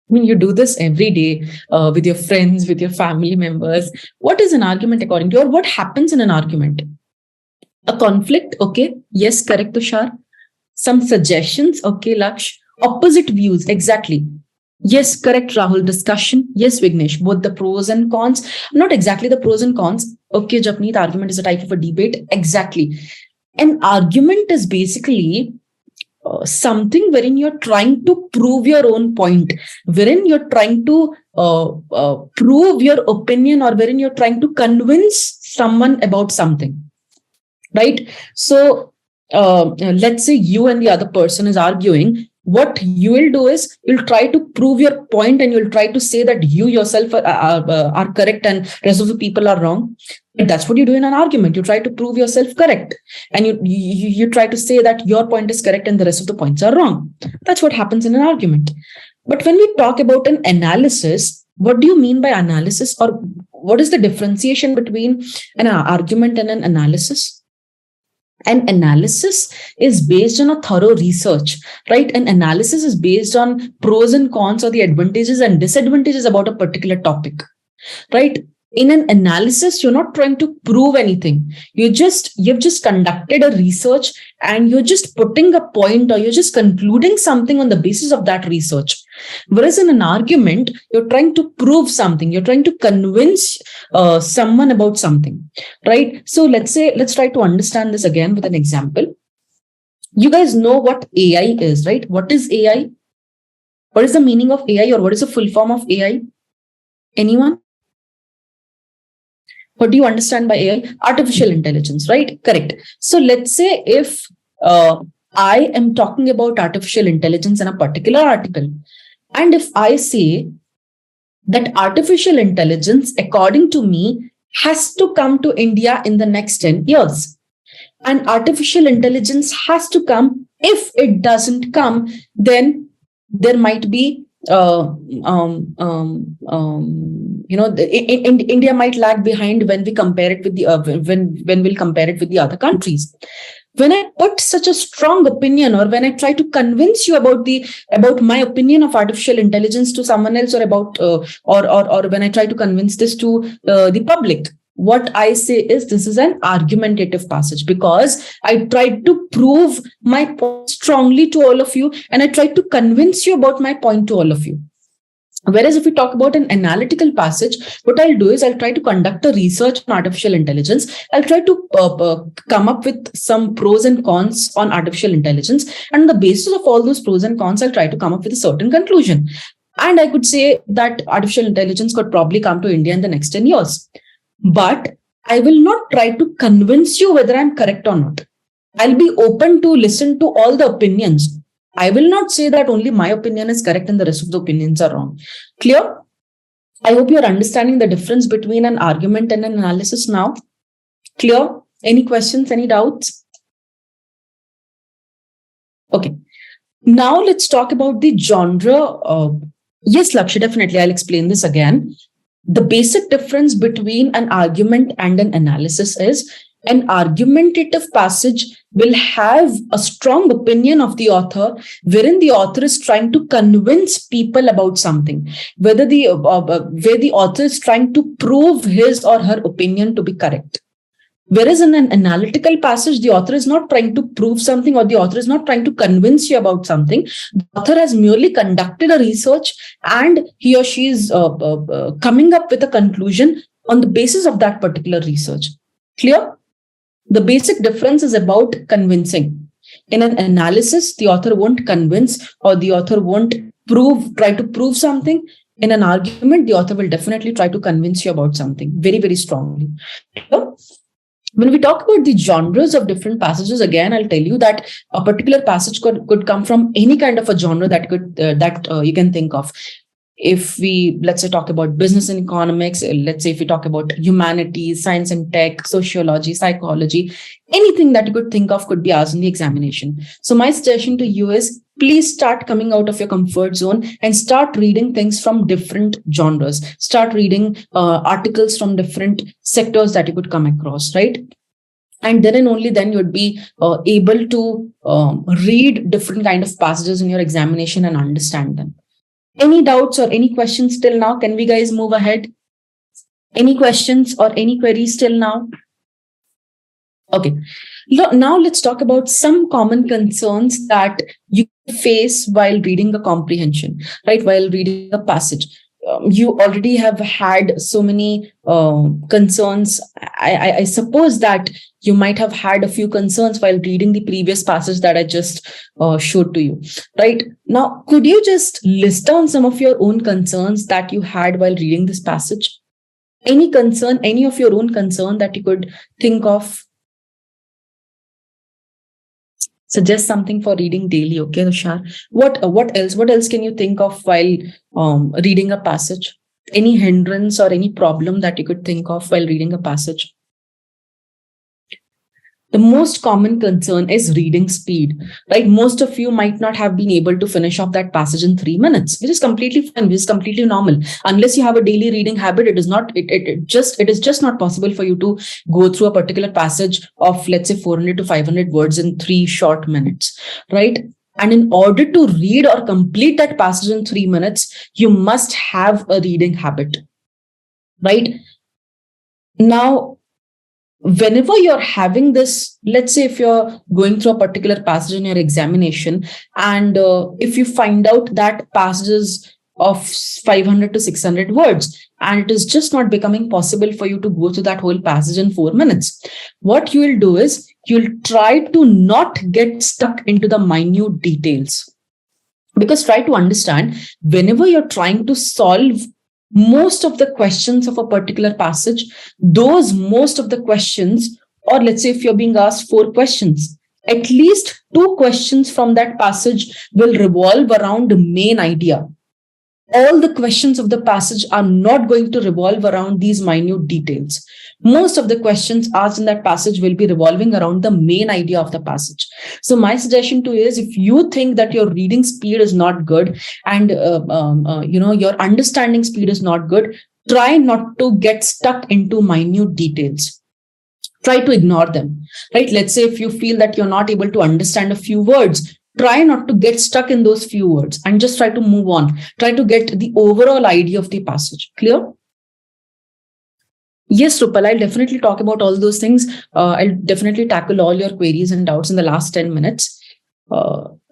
I mean, you do this every day with your friends, with your family members. What is an argument according to you, or what happens in an argument? A conflict, okay. Yes, correct, Tushar. Some suggestions, okay, Laksh. Opposite views, exactly. Yes, correct, Rahul. Discussion, yes, Vignesh. Both the pros and cons. Not exactly the pros and cons. Okay, Japneet, argument is a type of a debate. Exactly. An argument is basically something wherein you're trying to prove your own point, wherein you're trying to prove your opinion, or wherein you're trying to convince someone about something. right? So let's say you and the other person is arguing. What you will do is you'll try to prove your point, and you'll try to say that you yourself are correct and rest of the people are wrong. But that's what you do in an argument. You try to prove yourself correct, and you try to say that your point is correct and the rest of the points are wrong. That's what happens in an argument. But when we talk about an analysis, what do you mean by analysis, or what is the differentiation between an argument and an analysis? An analysis is based on a thorough research, right? An analysis is based on pros and cons, or the advantages and disadvantages about a particular topic, right? In an analysis, you're not trying to prove anything. You've just conducted a research, and you're just putting a point, or you're just concluding something on the basis of that research. Whereas in an argument, you're trying to prove something. You're trying to convince someone about something, right? So let's try to understand this again with an example. You guys know what AI is, right? What is AI? What is the meaning of AI, or what is the full form of AI? Anyone? What do you understand by AI? Artificial intelligence, right? Correct. So let's say if I am talking about artificial intelligence in a particular article, and if I say that artificial intelligence, according to me, has to come to India in the next 10 years, and artificial intelligence has to come, if it doesn't come, then there might be India might lag behind when we compare it with the when we'll compare it with the other countries. When I put such a strong opinion, or when I try to convince you about my opinion of artificial intelligence to someone else, or about or when I try to convince this to the public, what I say is this is an argumentative passage, because I tried to prove my point strongly to all of you, and I tried to convince you about my point to all of you. Whereas if we talk about an analytical passage, what I'll do is I'll try to conduct a research on artificial intelligence. I'll try to come up with some pros and cons on artificial intelligence. And on the basis of all those pros and cons, I'll try to come up with a certain conclusion. And I could say that artificial intelligence could probably come to India in the next 10 years. But I will not try to convince you whether I'm correct or not. I'll be open to listen to all the opinions. I will not say that only my opinion is correct and the rest of the opinions are wrong. Clear? I hope you're understanding the difference between an argument and an analysis now. Clear? Any questions? Any doubts? Okay. Now let's talk about the genre. Yes, Lakshya, definitely. I'll explain this again. The basic difference between an argument and an analysis is an argumentative passage will have a strong opinion of the author, wherein the author is trying to convince people about something, where the author is trying to prove his or her opinion to be correct. Whereas in an analytical passage, the author is not trying to prove something, or the author is not trying to convince you about something. The author has merely conducted a research, and he or she is coming up with a conclusion on the basis of that particular research. Clear? The basic difference is about convincing. In an analysis, the author won't convince, or the author won't try to prove something. In an argument, the author will definitely try to convince you about something very, very strongly. When we talk about the genres of different passages, again, I'll tell you that a particular passage could come from any kind of a genre that you can think of. If we, let's say, talk about business and economics, let's say if we talk about humanities, science and tech, sociology, psychology, anything that you could think of could be asked in the examination. So my suggestion to you is, please start coming out of your comfort zone and start reading things from different genres. Start reading articles from different sectors that you could come across, right? And then and only then you'd be able to read different kind of passages in your examination and understand them. Any doubts or any questions till now? Can we guys move ahead? Any questions or any queries till now? Okay. Now let's talk about some common concerns that you face while reading a comprehension, right? While reading a passage. You already have had so many concerns. I suppose that you might have had a few concerns while reading the previous passage that I just showed to you, right? Now, could you just list down some of your own concerns that you had while reading this passage? Any concern, any of your own concern that you could think of? Suggest something for reading daily. Okay, Tushar. What else? What else can you think of while reading a passage? Any hindrance or any problem that you could think of while reading a passage? The most common concern is reading speed, right? Most of you might not have been able to finish off that passage in 3 minutes, which is completely fine, which is completely normal. Unless you have a daily reading habit, it is just not possible for you to go through a particular passage of, let's say, 400 to 500 words in 3 short minutes, right? And in order to read or complete that passage in 3 minutes, you must have a reading habit, right? Now, whenever you're having this, let's say if you're going through a particular passage in your examination, and if you find out that passages of 500 to 600 words, and it is just not becoming possible for you to go through that whole passage in 4 minutes, what you will do is you'll try to not get stuck into the minute details. Because try to understand, whenever you're trying to solve most of the questions of a particular passage, those most of the questions, or let's say if you're being asked 4 questions, at least 2 questions from that passage will revolve around the main idea. All the questions of the passage are not going to revolve around these minute details. Most of the questions asked in that passage will be revolving around the main idea of the passage. So my suggestion to you is, if you think that your reading speed is not good and your understanding speed is not good, try not to get stuck into minute details. Try to ignore them, right? Let's say if you feel that you're not able to understand a few words, try not to get stuck in those few words and just try to move on. Try to get the overall idea of the passage. Clear? Yes, Rupal, I'll definitely talk about all those things. I'll definitely tackle all your queries and doubts in the last 10 minutes.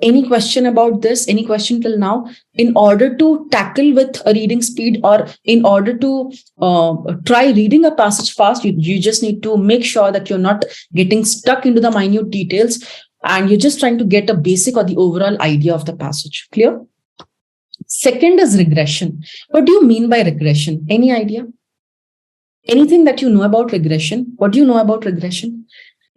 Any question about this? Any question till now? In order to tackle with a reading speed, or in order to try reading a passage fast, you just need to make sure that you're not getting stuck into the minute details, and you're just trying to get a basic or the overall idea of the passage. Clear? Second is regression. What do you mean by regression? Any idea? Anything that you know about regression? What do you know about regression?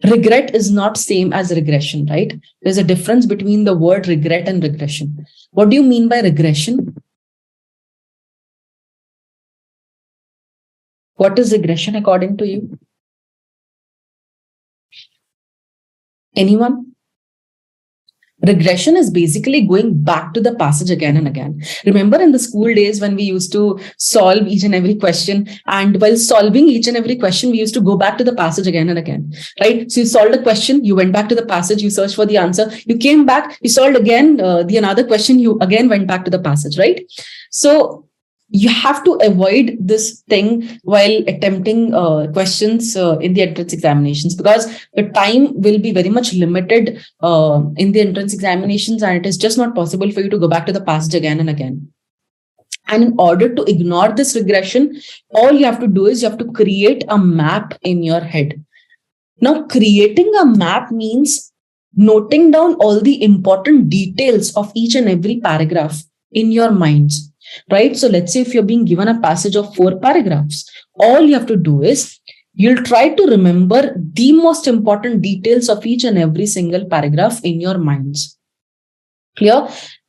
Regret is not same as regression, right? There's a difference between the word regret and regression. What do you mean by regression? What is regression according to you? Anyone? Regression is basically going back to the passage again and again. Remember in the school days when we used to solve each and every question, and while solving each and every question, we used to go back to the passage again and again, right? So you solved a question, you went back to the passage, you searched for the answer, you came back, you solved again the another question, you again went back to the passage, right? So you have to avoid this thing while attempting questions in the entrance examinations, because the time will be very much limited in the entrance examinations, and it is just not possible for you to go back to the passage again and again. And in order to ignore this regression, all you have to do is you have to create a map in your head. Now, creating a map means noting down all the important details of each and every paragraph in your minds. Right? So let's say if you're being given a passage of 4 paragraphs, all you have to do is you'll try to remember the most important details of each and every single paragraph in your minds. Clear?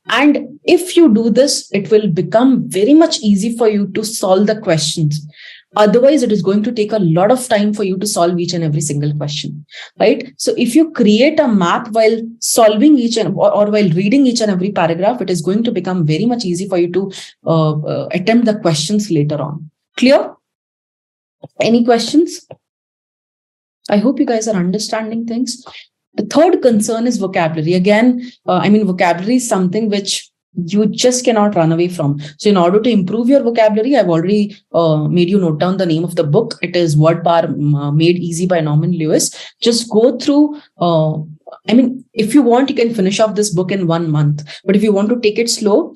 And if you do this, it will become very much easy for you to solve the questions. Otherwise, it is going to take a lot of time for you to solve each and every single question, right? So if you create a map while solving or while reading each and every paragraph, it is going to become very much easy for you to attempt the questions later on. Clear? Any questions? I hope you guys are understanding things. The third concern is vocabulary. Again, vocabulary is something which you just cannot run away from. So in order to improve your vocabulary, I've already made you note down the name of the book. It is Word Bar Made Easy by Norman Lewis. Just go through, if you want, you can finish off this book in 1 month. But if you want to take it slow,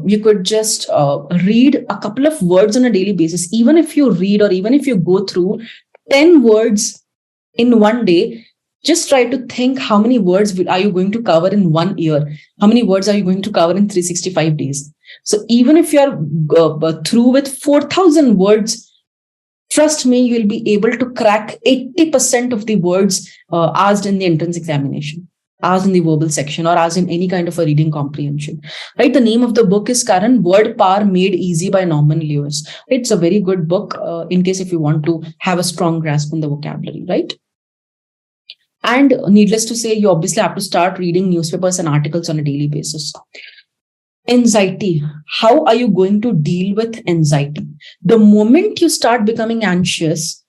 you could just read a couple of words on a daily basis. Even if you read, or even if you go through 10 words in 1 day, just try to think how many words are you going to cover in 1 year? How many words are you going to cover in 365 days? So even if you're through with 4,000 words, trust me, you'll be able to crack 80% of the words asked in the entrance examination. as in the verbal section or as in any kind of a reading comprehension, right? The name of the book is Karan, Word Power Made Easy by Norman Lewis. It's a very good book in case if you want to have a strong grasp in the vocabulary, right? And needless to say, you obviously have to start reading newspapers and articles on a daily basis. Anxiety. How are you going to deal with anxiety? The moment you start becoming anxious,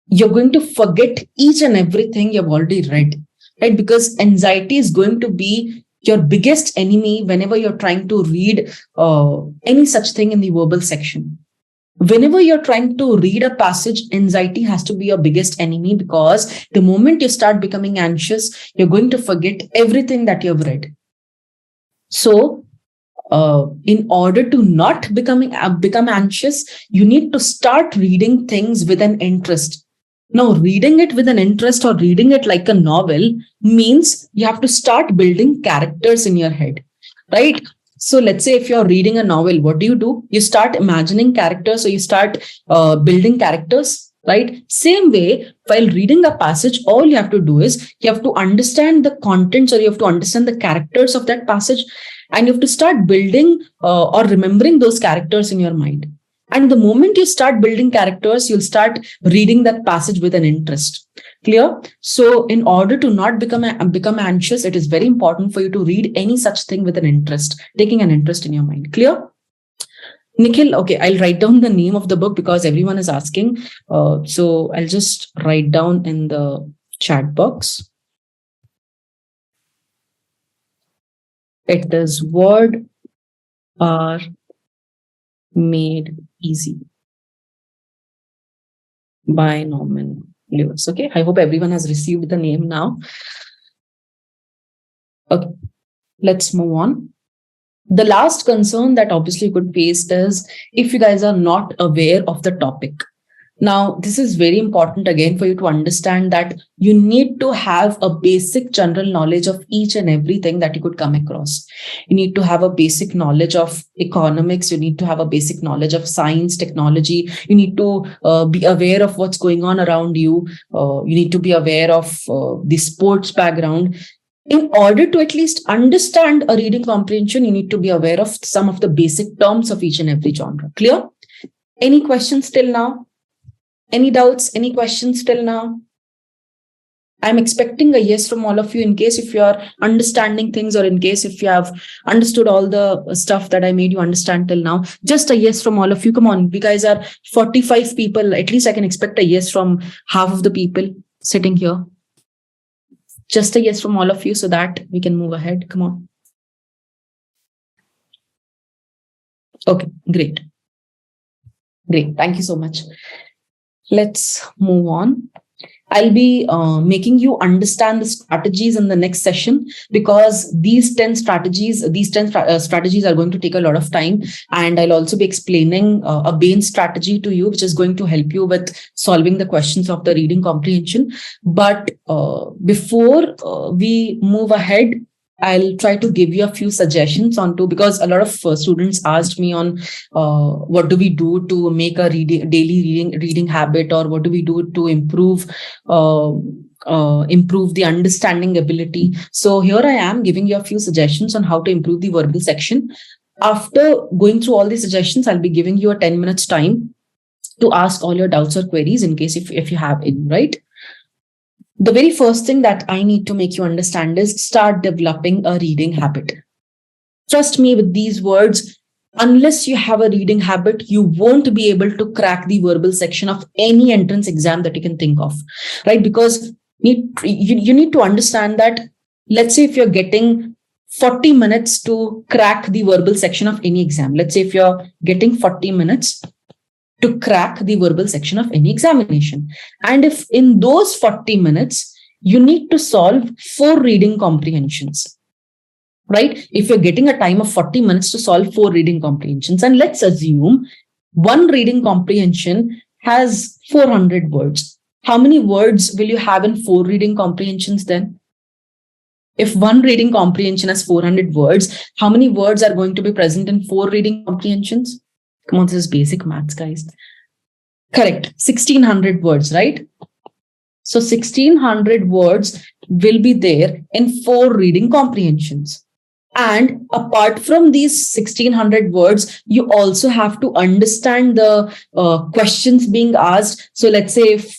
you're going to forget each and everything you've already read, right? Because anxiety is going to be your biggest enemy whenever you're trying to read any such thing in the verbal section. Whenever you're trying to read a passage, anxiety has to be your biggest enemy, because the moment you start becoming anxious, you're going to forget everything that you've read. So, in order to not become anxious, you need to start reading things with an interest. Now, reading it with an interest or reading it like a novel means you have to start building characters in your head, right? So let's say if you're reading a novel, what do? You start imagining characters, or you start building characters, right? Same way, while reading a passage, all you have to do is you have to understand the contents, or you have to understand the characters of that passage, and you have to start building or remembering those characters in your mind. And the moment you start building characters, you'll start reading that passage with an interest. Clear? So in order to not become anxious, it is very important for you to read any such thing with an interest, taking an interest in your mind. Clear? Nikhil, okay, I'll write down the name of the book because everyone is asking. So I'll just write down in the chat box. It is Word Are Made Easy by Norman Lewis. Okay, I hope everyone has received the name now. Okay, let's move on. The last concern that obviously you could face is if you guys are not aware of the topic. Now, this is very important again for you to understand that you need to have a basic general knowledge of each and everything that you could come across. You need to have a basic knowledge of economics. You need to have a basic knowledge of science, technology. You need to be aware of what's going on around you. You need to be aware of the sports background. In order to at least understand a reading comprehension, you need to be aware of some of the basic terms of each and every genre. Clear? Any questions till now? Any doubts? Any questions till now? I'm expecting a yes from all of you in case if you are understanding things, or in case if you have understood all the stuff that I made you understand till now. Just a yes from all of you. Come on, we guys are 45 people. At least I can expect a yes from half of the people sitting here. Just a yes from all of you so that we can move ahead. Come on. Okay, great. Great. Thank you so much. Let's move on. I'll be making you understand the strategies in the next session, because these 10 strategies are going to take a lot of time. And I'll also be explaining a Bain strategy to you, which is going to help you with solving the questions of the reading comprehension. But before we move ahead, I'll try to give you a few suggestions because a lot of students asked me on what do we do to make a daily reading habit, or what do we do to improve the understanding ability. So here I am giving you a few suggestions on how to improve the verbal section. After going through all these suggestions, I'll be giving you a 10 minutes time to ask all your doubts or queries in case if you have any, right? The very first thing that I need to make you understand is start developing a reading habit. Trust me with these words, unless you have a reading habit, you won't be able to crack the verbal section of any entrance exam that you can think of, right? Because you need to understand that, let's say if you're getting 40 minutes to crack the verbal section of any exam, let's say if you're getting 40 minutes to crack the verbal section of any examination. And if in those 40 minutes, you need to solve 4 reading comprehensions, right? If you're getting a time of 40 minutes to solve 4 reading comprehensions, and let's assume one reading comprehension has 400 words. How many words will you have in 4 reading comprehensions then? If one reading comprehension has 400 words, how many words are going to be present in 4 reading comprehensions? Come on, this is basic maths, guys. Correct. 1600 words, right? So 1600 words will be there in 4 reading comprehensions. And apart from these 1600 words, you also have to understand the questions being asked. So let's say if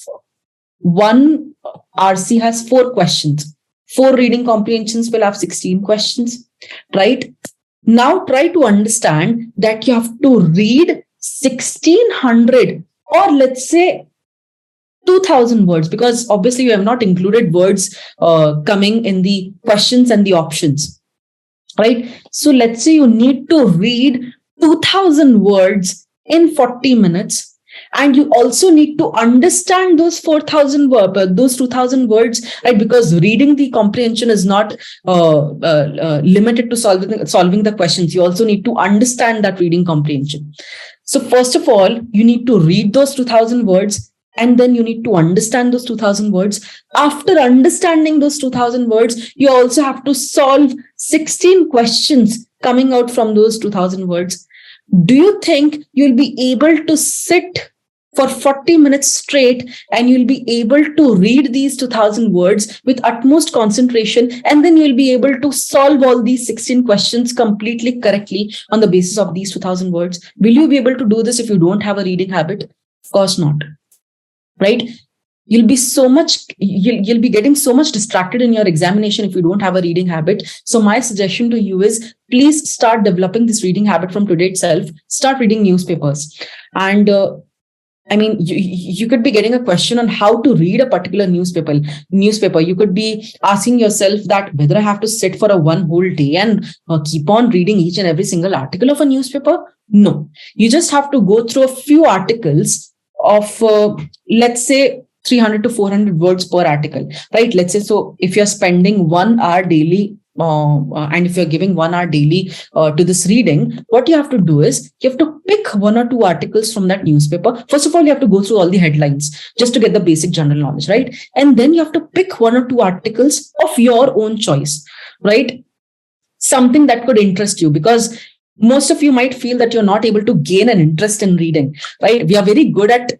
one RC has 4 questions, 4 reading comprehensions will have 16 questions, right? Now try to understand that you have to read 1600 or let's say 2000 words, because obviously you have not included words coming in the questions and the options, right? So let's say you need to read 2000 words in 40 minutes. And you also need to understand those 4000 words, those 2000 words, right? Because reading the comprehension is not limited to solving the questions. You also need to understand that reading comprehension. So first of all, you need to read those 2000 words, and then you need to understand those 2000 words. After understanding those 2000 words, you also have to solve 16 questions coming out from those 2000 words. Do you think you'll be able to sit for 40 minutes straight and you'll be able to read these 2000 words with utmost concentration, and then you'll be able to solve all these 16 questions completely correctly on the basis of these 2000 words? Will you be able to do this if you don't have a reading habit? Of course not, right? You'll be getting so much distracted in your examination if you don't have a reading habit. So my suggestion to you is, please start developing this reading habit from today itself. Start reading newspapers. And you could be getting a question on how to read a particular newspaper. You could be asking yourself that whether I have to sit for one whole day and keep on reading each and every single article of a newspaper. No, you just have to go through a few articles of, let's say, 300 to 400 words per article, right? Let's say, so if you're spending 1 hour daily, and if you're giving 1 hour daily to this reading, what you have to do is you have to pick 1 or 2 articles from that newspaper. First of all, you have to go through all the headlines just to get the basic general knowledge, right? And then you have to pick 1 or 2 articles of your own choice, right? Something that could interest you, because most of you might feel that you're not able to gain an interest in reading, right? We are very good at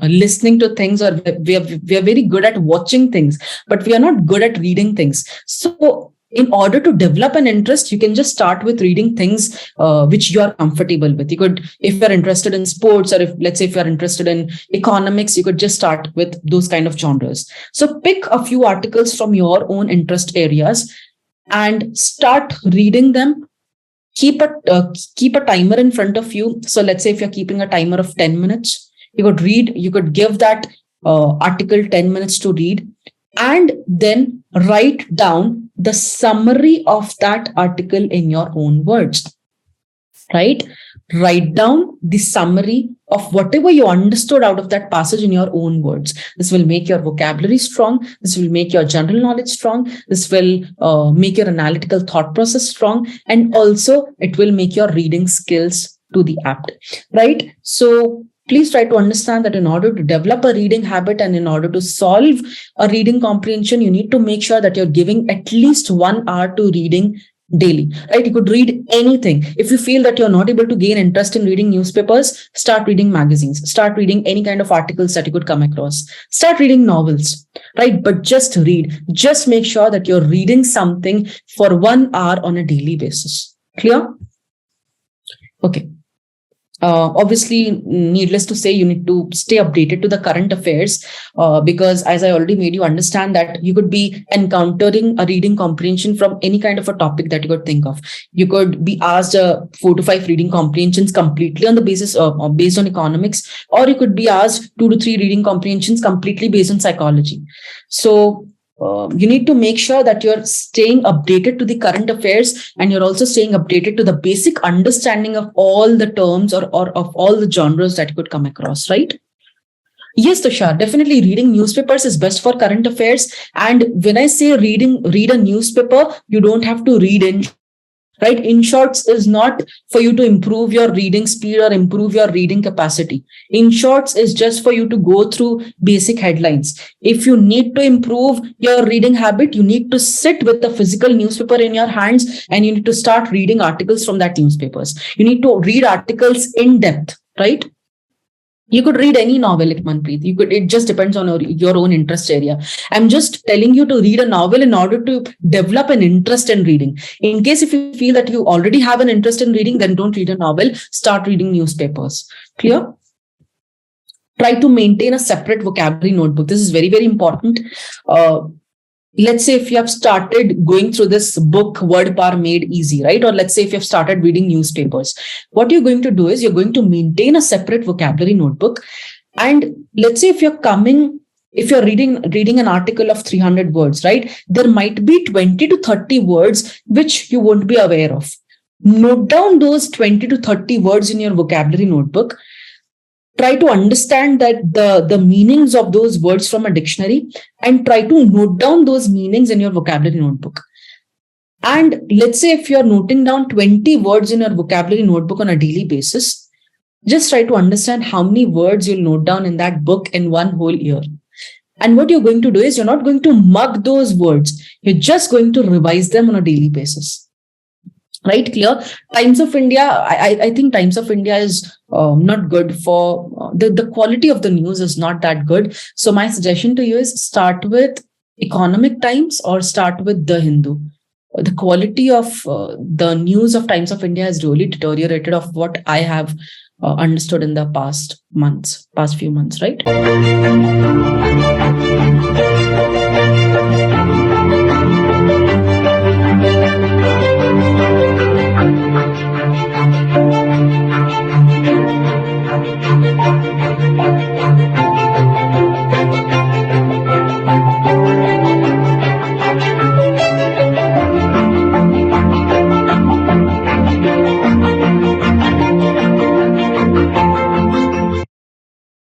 listening to things, or we are very good at watching things, but we are not good at reading things. So in order to develop an interest, you can just start with reading things which you are comfortable with. You could, if you're interested in sports, or if you're interested in economics, you could just start with those kind of genres. So pick a few articles from your own interest areas and start reading them. Keep a timer in front of you. So let's say if you're keeping a timer of 10 minutes, you could give that article 10 minutes to read, and then write down the summary of that article in your own words, right? Write down the summary of whatever you understood out of that passage in your own words. This will make your vocabulary strong. This will make your general knowledge strong. This will make your analytical thought process strong. And also it will make your reading skills to the apt, right? So please try to understand that in order to develop a reading habit and in order to solve a reading comprehension, you need to make sure that you're giving at least 1 hour to reading daily, right? You could read anything. If you feel that you're not able to gain interest in reading newspapers, start reading magazines, start reading any kind of articles that you could come across, start reading novels, right? But just read. Just make sure that you're reading something for 1 hour on a daily basis. Clear? Okay. Obviously, needless to say, you need to stay updated to the current affairs because, as I already made you understand, that you could be encountering a reading comprehension from any kind of a topic that you could think of. You could be asked 4 to 5 reading comprehensions completely on the basis of based on economics, or you could be asked 2 to 3 reading comprehensions completely based on psychology. So you need to make sure that you're staying updated to the current affairs, and you're also staying updated to the basic understanding of all the terms or of all the genres that you could come across, right? Yes, Tushar, definitely reading newspapers is best for current affairs. And when I say read a newspaper, you don't have to read in, right? In shorts is not for you to improve your reading speed or improve your reading capacity. In shorts is just for you to go through basic headlines. If you need to improve your reading habit, you need to sit with the physical newspaper in your hands and you need to start reading articles from that newspapers. You need to read articles in depth, right? You could read any novel, Manpreet. It just depends on your own interest area. I'm just telling you to read a novel in order to develop an interest in reading. In case if you feel that you already have an interest in reading, then don't read a novel, start reading newspapers. Clear? Try to maintain a separate vocabulary notebook. This is very, very important. Let's say if you have started going through this book, Word Power Made Easy, right? Or let's say if you have started reading newspapers, what you're going to do is you're going to maintain a separate vocabulary notebook. And let's say if you're reading an article of 300 words, right? There might be 20 to 30 words which you won't be aware of. Note down those 20 to 30 words in your vocabulary notebook. Try to understand that the meanings of those words from a dictionary, and try to note down those meanings in your vocabulary notebook. And let's say if you're noting down 20 words in your vocabulary notebook on a daily basis, just try to understand how many words you'll note down in that book in one whole year. And what you're going to do is you're not going to mug those words. You're just going to revise them on a daily basis. Right? Clear? Times of India, I think Times of India is not good for, the quality of the news is not that good. So my suggestion to you is start with Economic Times or start with The Hindu. The quality of the news of Times of India has really deteriorated of what I have understood in the past few months, right?